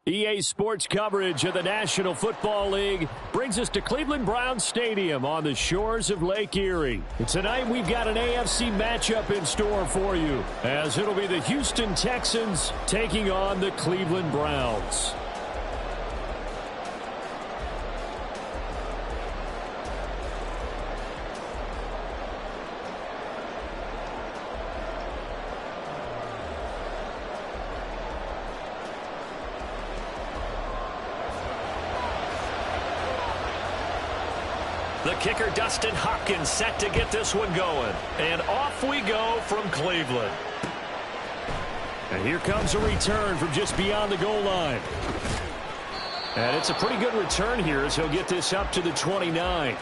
EA Sports coverage of the National Football League brings us to Cleveland Browns Stadium on the shores of Lake Erie. And tonight we've got an AFC matchup in store for you, as it'll be the Houston Texans taking on the Cleveland Browns. The kicker, Dustin Hopkins, set to get this one going. And off we go from Cleveland. And here comes a return from just beyond the goal line. And it's a pretty good return here as he'll get this up to the 29.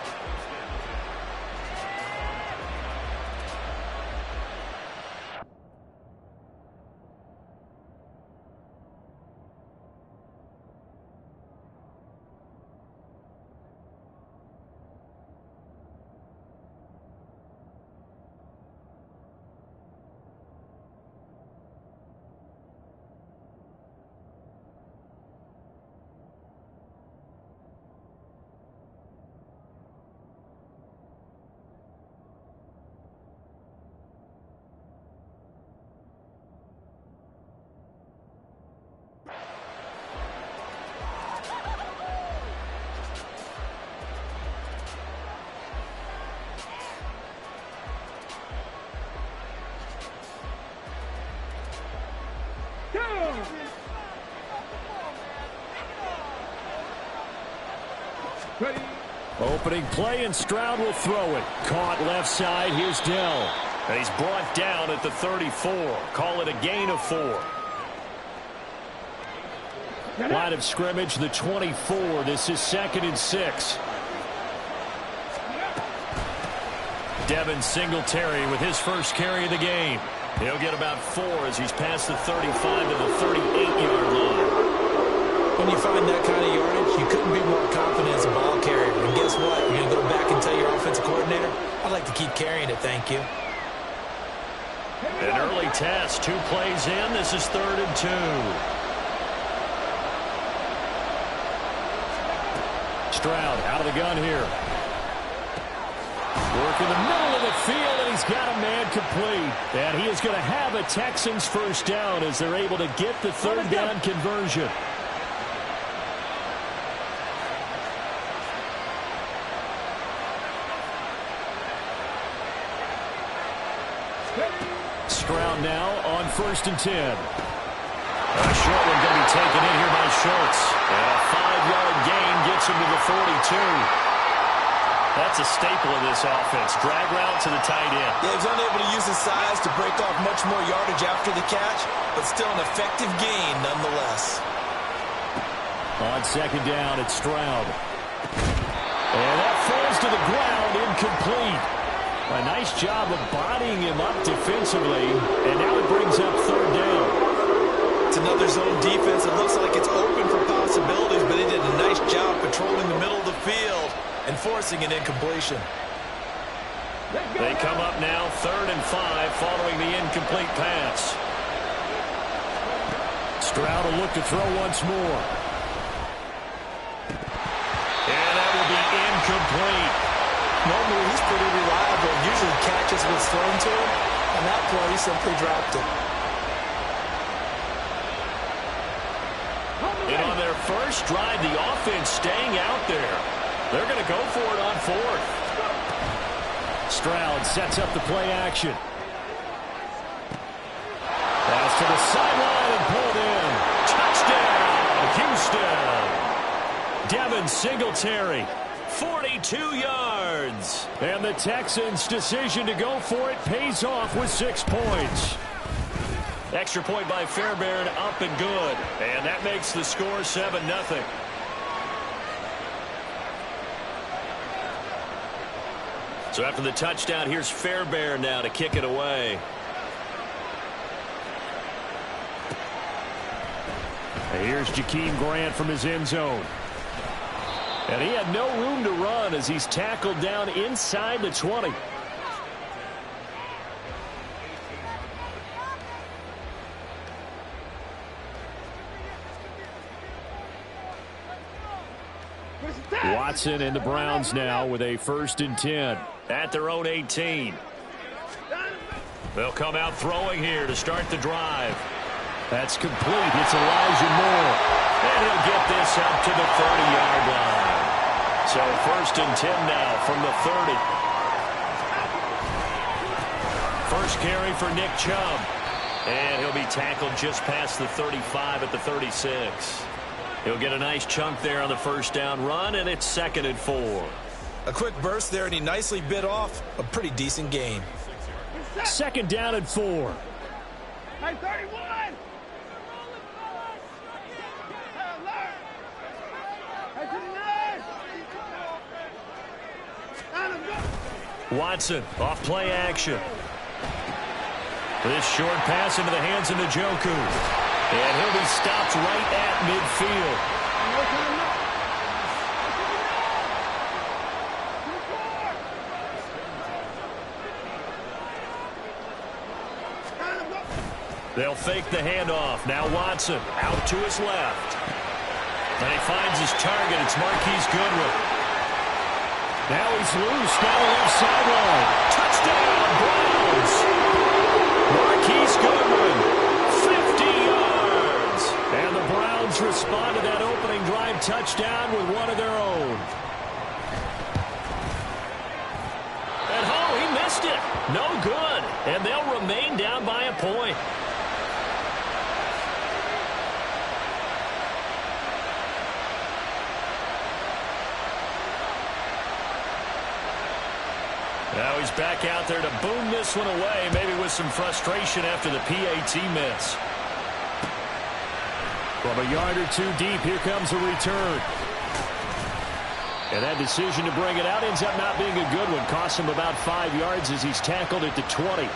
Ready. Opening play, and Stroud will throw it. Caught left side. Here's Dell. And he's brought down at the 34. Call it a gain of 4. Line of scrimmage, the 24. This is 2nd and 6. Devin Singletary with his first carry of the game. He'll get about 4 as he's past the 35 to the 38-yard line. When you find that kind of yardage, you couldn't be more confident as a ball carrier. And guess what? You're going to go back and tell your offensive coordinator, I'd like to keep carrying it, thank you. An early test. 2 plays in. This is 3rd and 2. Stroud out of the gun here. Work in the middle of the field, and he's got a man complete. And he is going to have a Texans first down as they're able to get the 3rd down conversion. Stroud now on 1st and 10. A short one going to be taken in here by Schultz. And a 5-yard gain gets him to the 42. That's a staple of this offense. Drag route to the tight end. Yeah, he's unable to use his size to break off much more yardage after the catch, but still an effective gain nonetheless. On 2nd down, it's Stroud. And that falls to the ground, incomplete. A nice job of bodying him up defensively, and now it brings up 3rd down. It's another zone defense. It looks like it's open for possibilities, but he did a nice job patrolling the middle of the field and forcing an incompletion. They come up now 3rd and 5 following the incomplete pass. Stroud will look to throw once more. And that will be incomplete. Normally he's pretty reliable. Usually catches what's thrown to him. On that play, he simply dropped it. And on their first drive, the offense staying out there. They're going to go for it on 4th. Stroud sets up the play action. Pass to the sideline and pulled in. Touchdown, Houston. Devin Singletary, 42 yards. And the Texans' decision to go for it pays off with 6 points. Extra point by Fairbairn, up and good. And that makes the score 7-0. So after the touchdown, here's Fairbairn now to kick it away. And here's Jakeem Grant from his end zone. And he had no room to run as he's tackled down inside the 20. Watson and the Browns now with a 1st and 10 at their own 18. They'll come out throwing here to start the drive. That's complete. It's Elijah Moore. And he'll get this up to the 30-yard line. So 1st and 10 now from the 30. First carry for Nick Chubb. And he'll be tackled just past the 35 at the 36. He'll get a nice chunk there on the 1st down run, and it's 2nd and 4. A quick burst there, and he nicely bit off a pretty decent gain. 2nd down and 4. Hey, 31! Watson off play action. This short pass into the hands of Njoku. And he'll be stopped right at midfield. They'll fake the handoff. Now Watson out to his left. And he finds his target. It's Marquise Goodwin. Now he's loose down the left sideline. Touchdown, Browns. Marquise Goodwin, 50 yards. And the Browns respond to that opening drive touchdown with one of their own. And he missed it. No good. And they'll remain down by a point. Now he's back out there to boom this one away, maybe with some frustration after the PAT miss. From a yard or two deep, here comes a return. And that decision to bring it out ends up not being a good one. Costs him about 5 yards as he's tackled at the 20.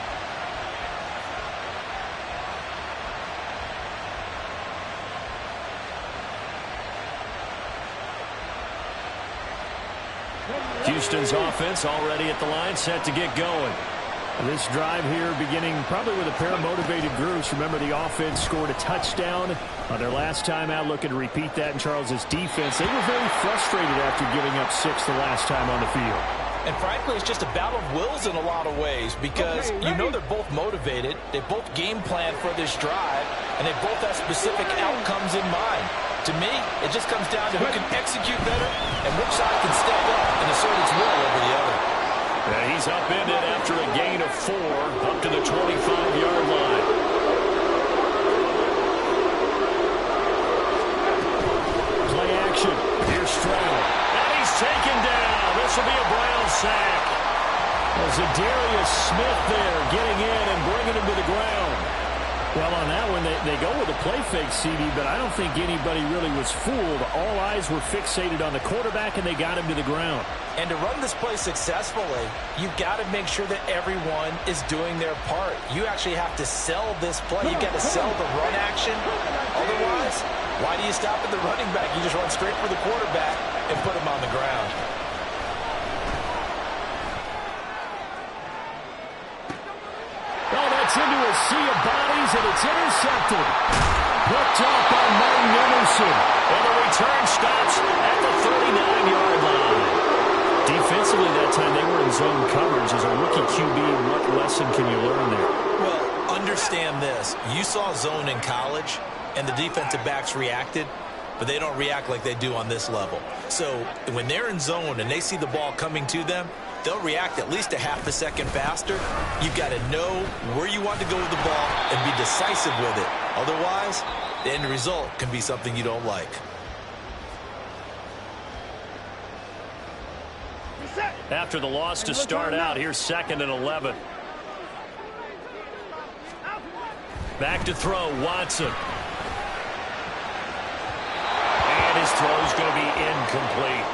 Houston's offense already at the line, set to get going. This drive here beginning probably with a pair of motivated groups. Remember, the offense scored a touchdown on their last time out, looking to repeat that in Charles's defense. They were very frustrated after giving up 6 the last time on the field. And frankly, it's just a battle of wills in a lot of ways because you know they're both motivated. They both game plan for this drive, and they both have specific outcomes in mind. To me, it just comes down to who can execute better and which side can step up and assert its will over the other. Yeah, he's upended after a gain of 4 up to the 25-yard line. Play action. Here's Stroud. And he's taken down. This will be a Brown sack. Zadarius Smith there getting in and bringing him to the ground. Well, on that one, they go with a play fake, CD, but I don't think anybody really was fooled. All eyes were fixated on the quarterback, and they got him to the ground. And to run this play successfully, you've got to make sure that everyone is doing their part. You actually have to sell this play. You've got to sell the run action. Otherwise, why do you stop at the running back? You just run straight for the quarterback and put him on the ground. Into a sea of bodies, and it's intercepted. Picked up by Martin Emerson. And the return stops at the 39-yard line. Defensively that time, they were in zone coverage. As a rookie QB, what lesson can you learn there? Well, understand this. You saw zone in college, and the defensive backs reacted, but they don't react like they do on this level. So when they're in zone and they see the ball coming to them, they'll react at least a half a second faster. You've got to know where you want to go with the ball and be decisive with it. Otherwise, the end result can be something you don't like. After the loss to start out, here's 2nd and 11. Back to throw, Watson. And his throw's going to be incomplete.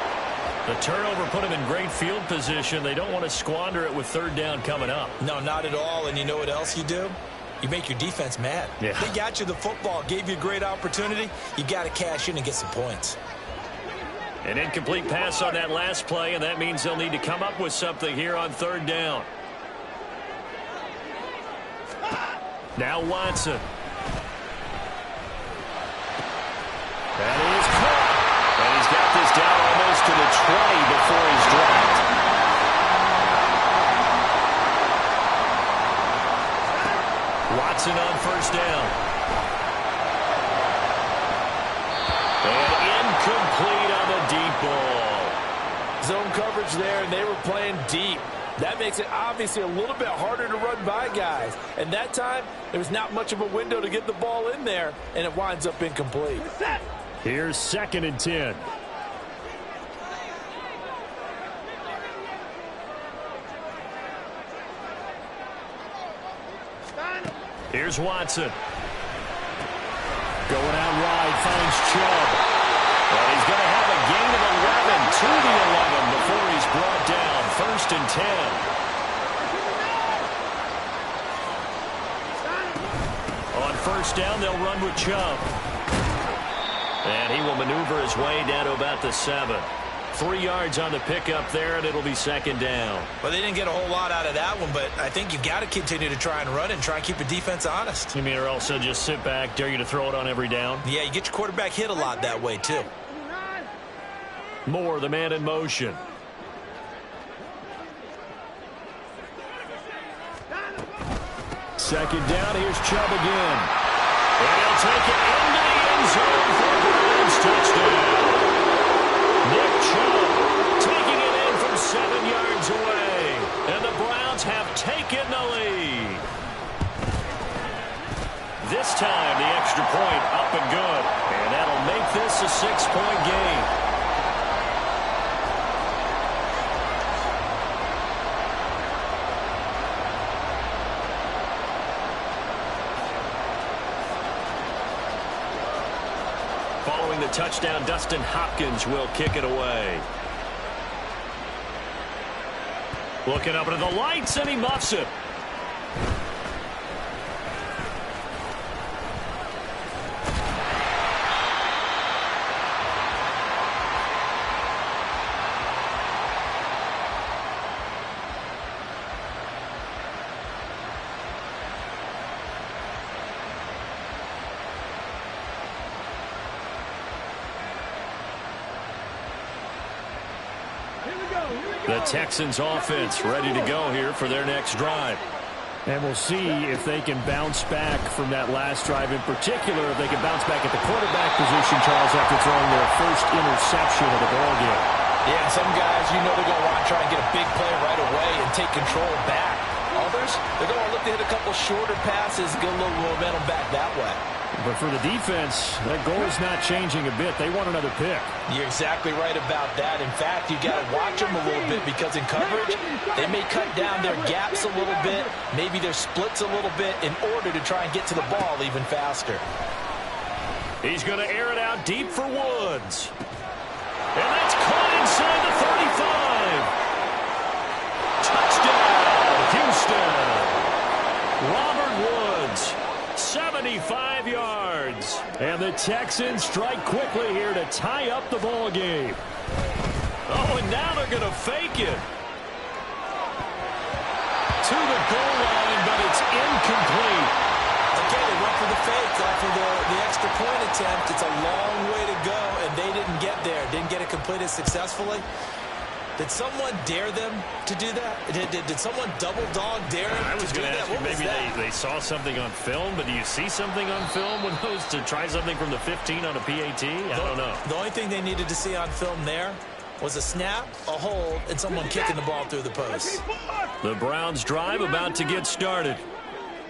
The turnover put him in great field position. They don't want to squander it with 3rd down coming up. No, not at all. And you know what else you do? You make your defense mad. Yeah. They got you the football, gave you a great opportunity. You got to cash in and get some points. An incomplete pass on that last play, and that means they'll need to come up with something here on 3rd down. Now Watson. That is caught. And he's got this down almost Zone coverage there, and they were playing deep. That makes it obviously a little bit harder to run by guys. And that time, there was not much of a window to get the ball in there, and it winds up incomplete. Here's 2nd and 10. Here's Watson. Going out wide, finds Chubb. Well, he's going to have a gain of 11 to the 11 before he's brought down. 1st and 10. On 1st down, they'll run with Chubb. And he will maneuver his way down to about the 7. 3 yards on the pickup there, and it'll be 2nd down. Well, they didn't get a whole lot out of that one, but I think you've got to continue to try and run and try and keep the defense honest. You mean, or also just sit back, dare you to throw it on every down? Yeah, you get your quarterback hit a lot that way, too. Moore, the man in motion. Second down, here's Chubb again. And he'll take it into the end zone for a Browns touchdown. Nick Chubb taking it in from 7 yards away. And the Browns have taken the lead. This time, the extra point up and good. And that'll make this a 6-point game. Following the touchdown, Dustin Hopkins will kick it away. Looking up into the lights, and he muffs it. The Texans offense ready to go here for their next drive. And we'll see if they can bounce back from that last drive, in particular, if they can bounce back at the quarterback position, Charles, after throwing their first interception of the ballgame. Yeah, some guys, you know they're going to want to try and get a big play right away and take control back. Others, they're going to look to hit a couple shorter passes, get a little momentum back that way. But for the defense, that goal is not changing a bit. They want another pick. You're exactly right about that. In fact, you got to watch them a little bit because in coverage, they may cut down their gaps a little bit, maybe their splits a little bit in order to try and get to the ball even faster. He's going to air it out deep for Woods. And that's caught inside the 35. Touchdown, Houston. Robert Woods, 75 yards. And the Texans strike quickly here to tie up the ball game. Oh, and now they're going to fake it. To the goal line, but it's incomplete. Okay, they went for the fake off of the extra point attempt. It's a long way to go, and they didn't get there. Didn't get it completed successfully. Did someone dare them to do that? Did someone double dog dare them I was to do going to that? ask you, What was maybe that? they saw something on film, but do you see something on film when those to try something from the 15 on a PAT? I don't know. The only thing they needed to see on film there was a snap, a hold, and someone kicking the ball through the post. The Browns drive about to get started.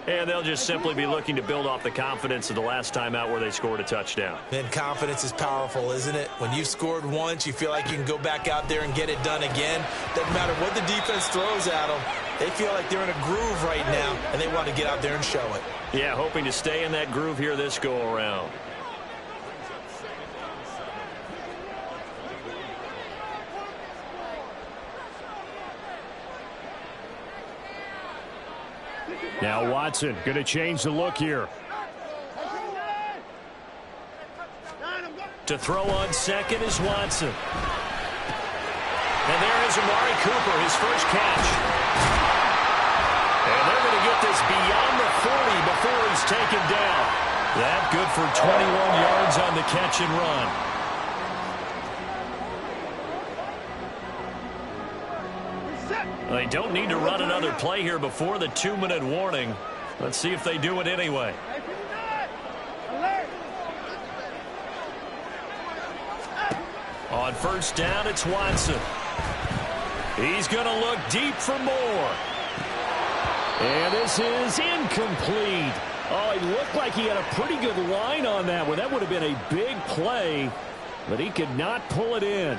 And they'll just simply be looking to build off the confidence of the last time out where they scored a touchdown. Man, confidence is powerful, isn't it? When you've scored once, you feel like you can go back out there and get it done again. Doesn't matter what the defense throws at them. They feel like they're in a groove right now, and they want to get out there and show it. Yeah, hoping to stay in that groove here this go-around. Now Watson going to change the look here. To throw on second is Watson. And there is Amari Cooper, his first catch. And they're going to get this beyond the 40 before he's taken down. That good for 21 yards on the catch and run. They don't need to run another play here before the 2-minute warning. Let's see if they do it anyway. On first down, it's Watson. He's going to look deep for more. And this is incomplete. Oh, he looked like he had a pretty good line on that one. That would have been a big play, but he could not pull it in.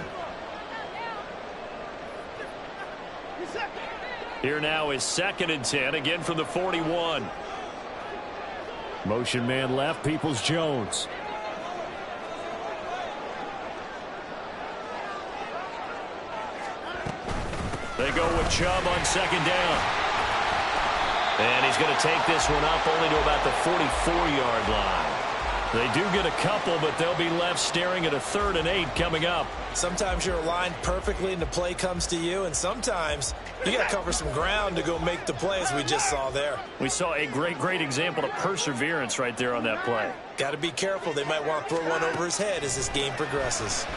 Here now is 2nd and 10, again from the 41. Motion man left, Peoples-Jones. They go with Chubb on 2nd down. And he's going to take this one up only to about the 44-yard line. They do get a couple, but they'll be left staring at a 3rd and 8 coming up. Sometimes you're aligned perfectly and the play comes to you, and sometimes you got to cover some ground to go make the play, as we just saw there. We saw a great example of perseverance right there on that play. Got to be careful. They might want to throw one over his head as this game progresses.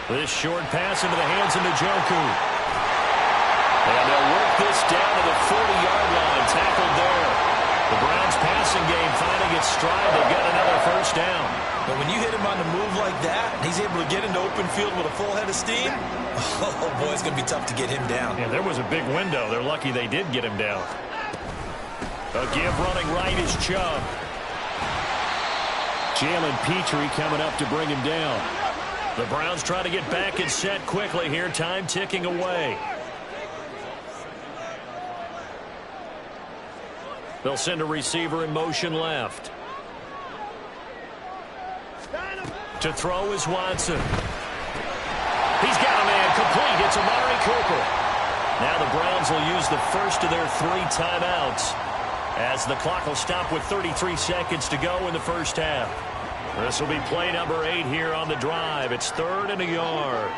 This short pass into the hands of Njoku. And they'll work this down to the 40-yard line, tackled there. The Browns passing game finding its stride. They've got another 1st down. But when you hit him on the move like that, and he's able to get into open field with a full head of steam, oh boy, it's going to be tough to get him down. Yeah, there was a big window. They're lucky they did get him down. A give running right is Chubb. Jalen Petrie coming up to bring him down. The Browns try to get back and set quickly here. Time ticking away. They'll send a receiver in motion left. To throw is Watson. He's got a man complete. It's Amari Cooper. Now the Browns will use the first of their 3 timeouts as the clock will stop with 33 seconds to go in the first half. This will be play number 8 here on the drive. It's 3rd and a yard.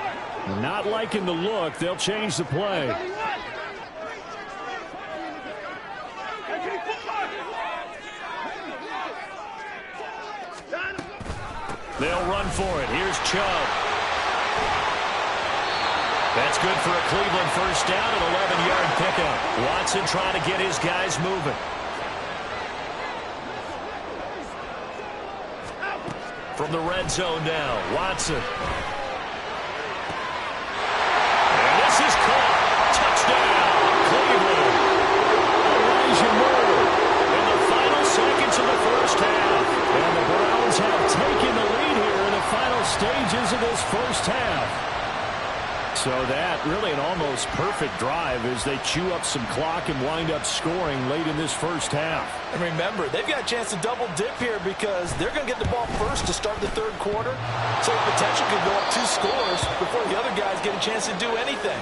Not liking the look. They'll change the play. They'll run for it. Here's Chubb. That's good for a Cleveland 1st down, an 11-yard pickup. Watson trying to get his guys moving. From the red zone now, Watson. And this is caught. Touchdown, Cleveland. Elijah Moore in the final seconds of the 1st half. And the Browns have taken the lead here in the final stages of this 1st half. So that really an almost perfect drive as they chew up some clock and wind up scoring late in this 1st half. And remember, they've got a chance to double dip here because they're going to get the ball first to start the 3rd quarter. So the potential could go up 2 scores before the other guys get a chance to do anything.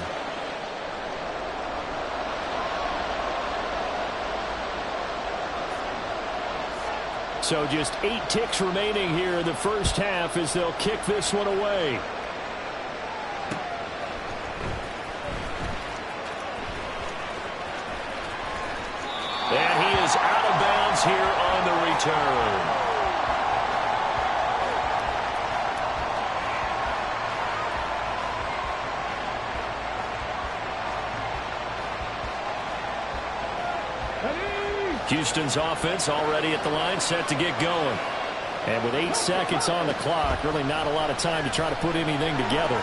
So just 8 ticks remaining here in the 1st half as they'll kick this one away. And he is out of bounds here on the return. Houston's offense already at the line, set to get going. And with 8 seconds on the clock, really not a lot of time to try to put anything together.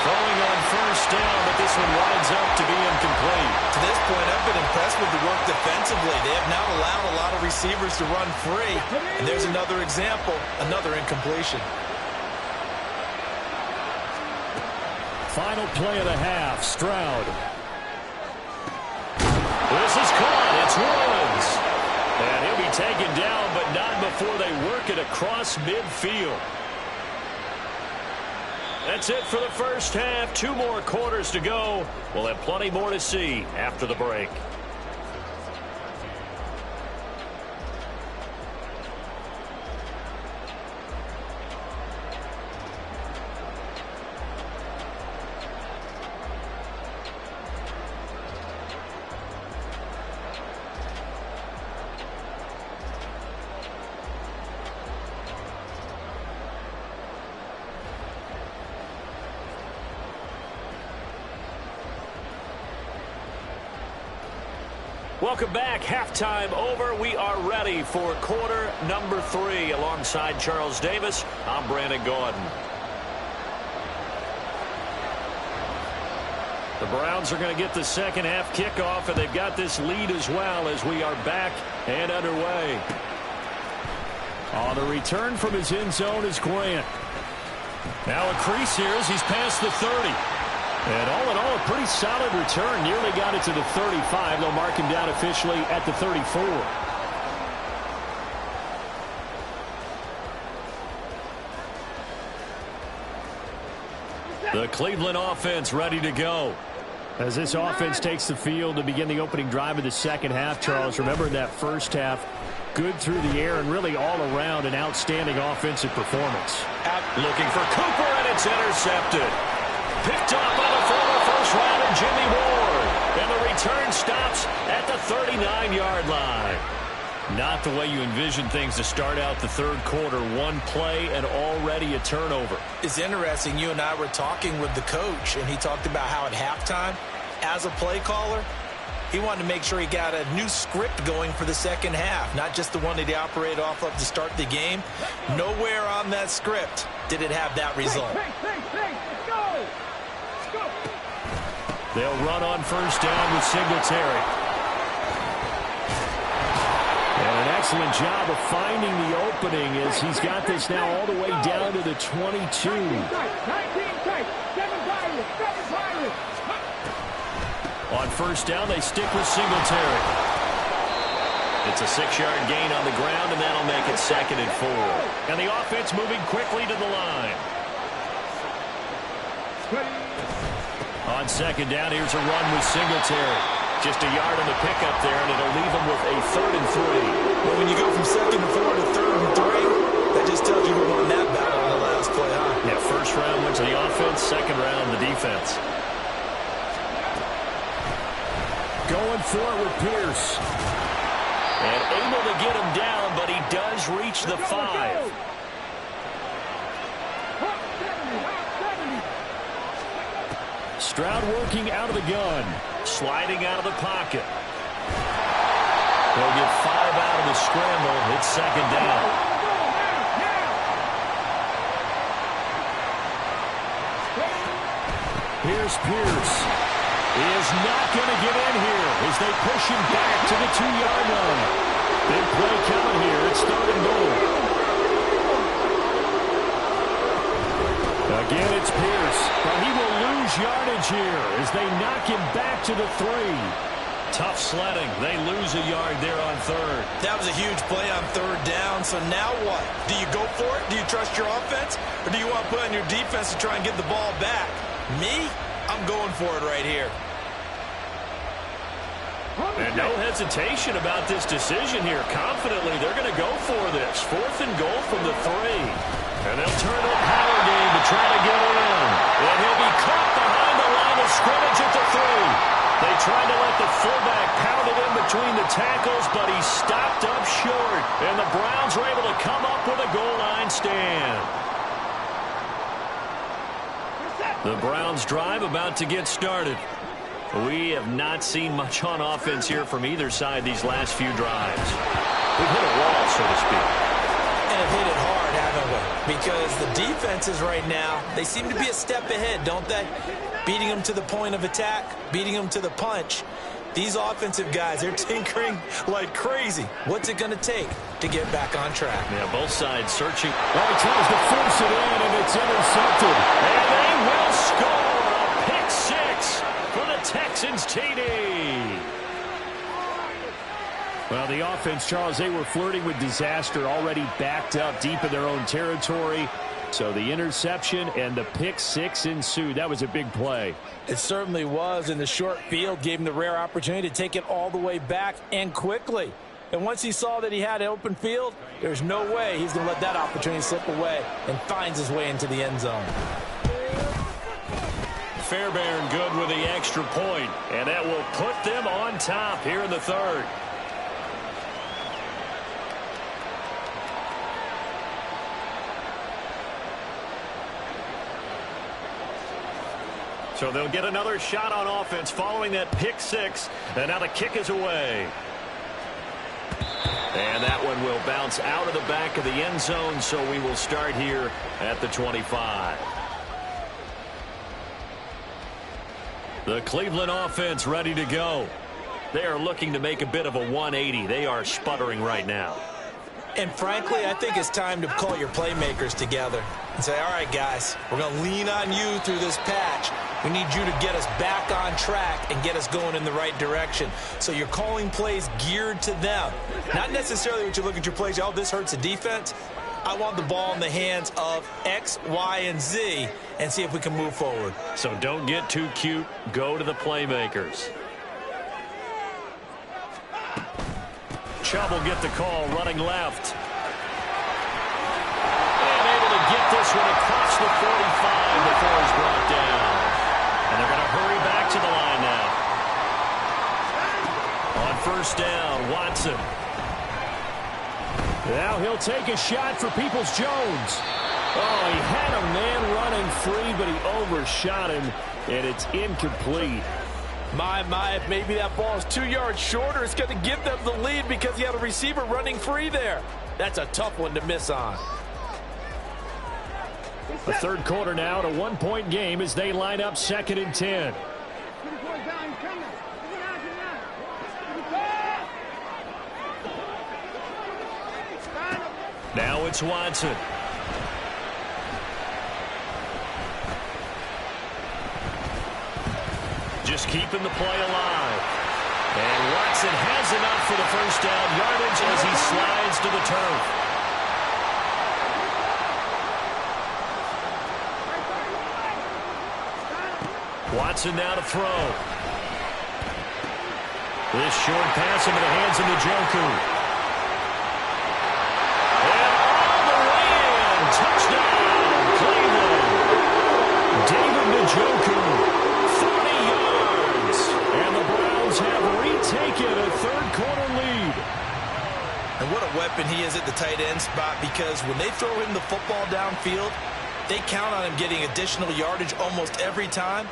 Throwing on 1st down, but this one winds up to be incomplete. To this point, I've been impressed with the work defensively. They have not allowed a lot of receivers to run free. And there's another example, another incompletion. Final play of the half, Stroud. This is caught. It's Woods. And he'll be taken down, but not before they work it across midfield. That's it for the 1st half. 2 more quarters to go. We'll have plenty more to see after the break. Welcome back. Halftime over. We are ready for quarter number 3. Alongside Charles Davis, I'm Brandon Gordon. The Browns are going to get the second half kickoff, and they've got this lead as well as we are back and underway. On the return from his end zone is Grant. Now a crease here as he's past the 30. And all in all, a pretty solid return. Nearly got it to the 35. They'll mark him down officially at the 34. The Cleveland offense ready to go. As this offense takes the field to begin the opening drive of the second half, Charles, remember in that first half, good through the air and really all around an outstanding offensive performance. Looking for Cooper, and it's intercepted. Picked up by the former first-rounder Jimmy Ward. And the return stops at the 39-yard line. Not the way you envision things to start out the third quarter. One play and already a turnover. It's interesting. You and I were talking with the coach, and he talked about how at halftime, as a play caller, he wanted to make sure he got a new script going for the second half, not just the one that he operated off of to start the game. Nowhere on that script did it have that result. Let's go! They'll run on first down with Singletary. And an excellent job of finding the opening as he's got this now all the way down to the 22. 19 tight, 7 Pirates. On first down, they stick with Singletary. It's a 6-yard gain on the ground, and that'll make it 2nd and 4. And the offense moving quickly to the line. On second down, here's a run with Singletary. Just a yard on the pickup there, and it'll leave them with a 3rd and 3. Well, when you go from 2nd and 4 to 3rd and 3, that just tells you who won that battle on the last play, huh? Yeah, first round went to the offense, second round the defense. Going for it with Pierce. And able to get him down, but he does reach the 5. Stroud working out of the gun. Sliding out of the pocket. They'll get 5 out of the scramble. It's second down. Here's Pierce. He is not going to get in here as they push him back to the 2-yard line. Big play coming here. It's 3rd and goal. Again, it's Pierce. But he will lose yardage here as they knock him back to the 3. Tough sledding. They lose a yard there on 3rd. That was a huge play on 3rd down. So now what? Do you go for it? Do you trust your offense? Or do you want to put on your defense to try and get the ball back? Me? I'm going for it right here. And no hesitation about this decision here. Confidently, they're going to go for this. 4th and goal from the 3. And they'll turn up power game to try to get in. And he'll be caught behind the line of scrimmage at the 3. They tried to let the fullback pound it in between the tackles, but he stopped up short. And the Browns were able to come up with a goal line stand. The Browns drive about to get started. We have not seen much on offense here from either side these last few drives. We've hit a wall, so to speak. And have hit it hard, haven't we? Because the defenses right now, they seem to be a step ahead, don't they? Beating them to the point of attack, beating them to the punch. These offensive guys, they're tinkering like crazy. What's it going to take to get back on track? Yeah, both sides searching. Well, he tries to force it in, and it's intercepted. And they will score a pick 6 for the Texans TD. Well, the offense, Charles, they were flirting with disaster, already backed up deep in their own territory. So the interception and the pick 6 ensued. That was a big play. It certainly was, and the short field gave him the rare opportunity to take it all the way back and quickly. And once he saw that he had an open field, there's no way he's going to let that opportunity slip away, and finds his way into the end zone. Fairbairn good with the extra point, and that will put them on top here in the 3rd. So they'll get another shot on offense following that pick 6. And now the kick is away. And that one will bounce out of the back of the end zone. So we will start here at the 25. The Cleveland offense ready to go. They are looking to make a bit of a 180. They are sputtering right now. And frankly, I think it's time to call your playmakers together and say, all right, guys, we're going to lean on you through this patch. We need you to get us back on track and get us going in the right direction. So you're calling plays geared to them. Not necessarily what you look at your plays, oh, this hurts the defense. I want the ball in the hands of X, Y, and Z and see if we can move forward. So don't get too cute. Go to the playmakers. Chubb will get the call running left. And able to get this one across the 45 before he's brought down. And they're going to hurry back to the line now. On first down, Watson. Now he'll take a shot for Peoples-Jones. Oh, he had a man running free, but he overshot him, and it's incomplete. My, if maybe that ball is 2 yards shorter, it's going to give them the lead because he had a receiver running free there. That's a tough one to miss on. The third quarter now, a one-point game as they line up 2nd and 10. Now it's Watson. Just keeping the play alive. And Watson has enough for the first down yardage as he slides to the turf. Watson now to throw. This short pass into the hands of Njoku. And all the way in. Touchdown, Cleveland. David Njoku. 30 yards. And the Browns have retaken a third-quarter lead. And what a weapon he is at the tight end spot, because when they throw him the football downfield, they count on him getting additional yardage almost every time.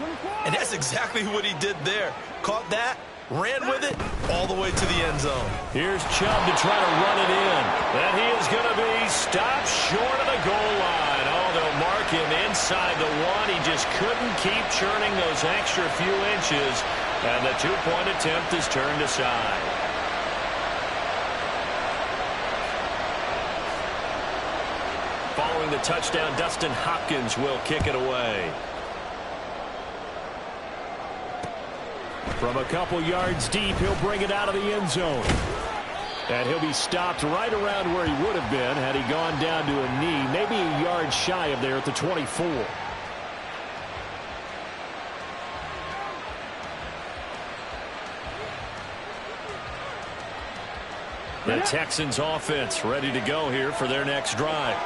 And that's exactly what he did there. Caught that, ran with it, all the way to the end zone. Here's Chubb to try to run it in. And he is going to be stopped short of the goal line. Oh, they'll mark him inside the one. He just couldn't keep churning those extra few inches. And the two-point attempt is turned aside. Following the touchdown, Dustin Hopkins will kick it away. From a couple yards deep, he'll bring it out of the end zone. And he'll be stopped right around where he would have been had he gone down to a knee, maybe a yard shy of there at the 24. The Texans offense ready to go here for their next drive.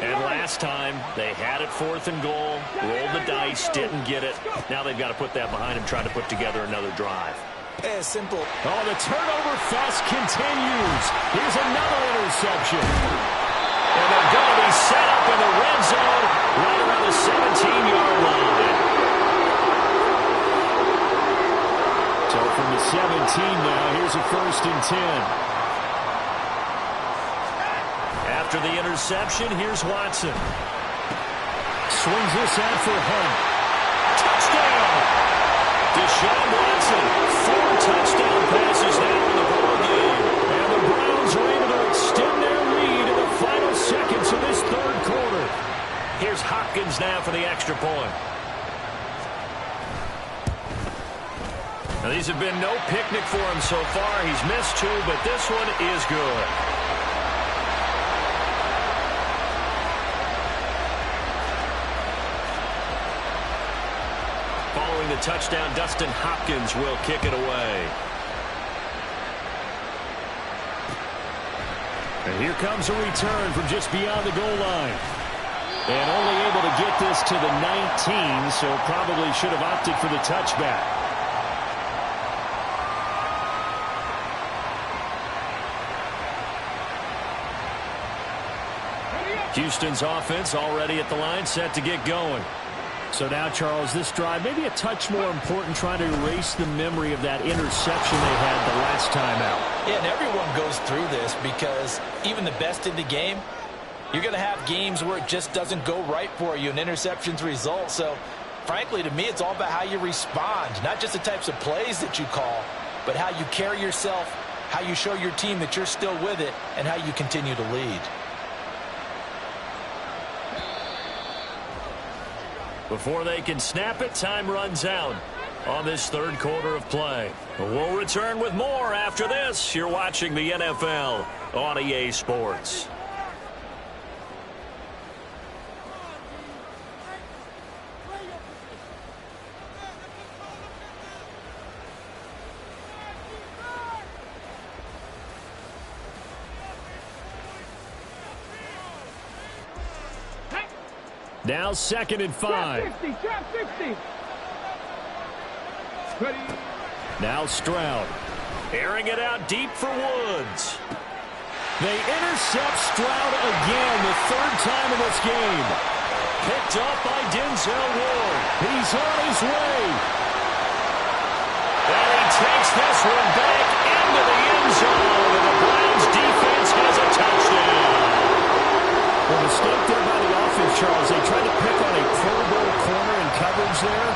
And last time they had it 4th and goal, rolled the dice, didn't get it. Now they've got to put that behind them, try to put together another drive. It's simple. Oh, the turnover fest continues. Here's another interception. And they're going to be set up in the red zone right around the 17-yard line. So from the 17 now, here's a 1st and 10. After the interception, here's Watson. Swings this out for Hunt. Touchdown! Deshaun Watson, 4 touchdown passes now in the ball game. And the Browns are able to extend their lead in the final seconds of this third quarter. Here's Hopkins now for the extra point. Now, these have been no picnic for him so far. He's missed 2, but this one is good. Following the touchdown, Dustin Hopkins will kick it away. And here comes a return from just beyond the goal line. And only able to get this to the 19, so probably should have opted for the touchback. Houston's offense already at the line, set to get going. So now, Charles, this drive maybe a touch more important, trying to erase the memory of that interception they had the last time out. Yeah, and everyone goes through this because even the best in the game, you're going to have games where it just doesn't go right for you, and interceptions result. So Frankly, to me, it's all about how you respond, not just the types of plays that you call, but how you carry yourself, how you show your team that you're still with it, and how you continue to lead. Before they can snap it, time runs out on this third quarter of play. We'll return with more after this. You're watching the NFL on EA Sports. Now 2nd and 5. 60, 60. Ready. Now Stroud. Airing it out deep for Woods. They intercept Stroud again, the third time in this game. Picked up by Denzel Ward. He's on his way. And he takes this one back into the end zone. And the Browns defense has a touchdown. The mistake there by the offense, Charles. They tried to pick on a Pro Bowl corner in coverage there,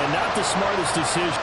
and not the smartest decision.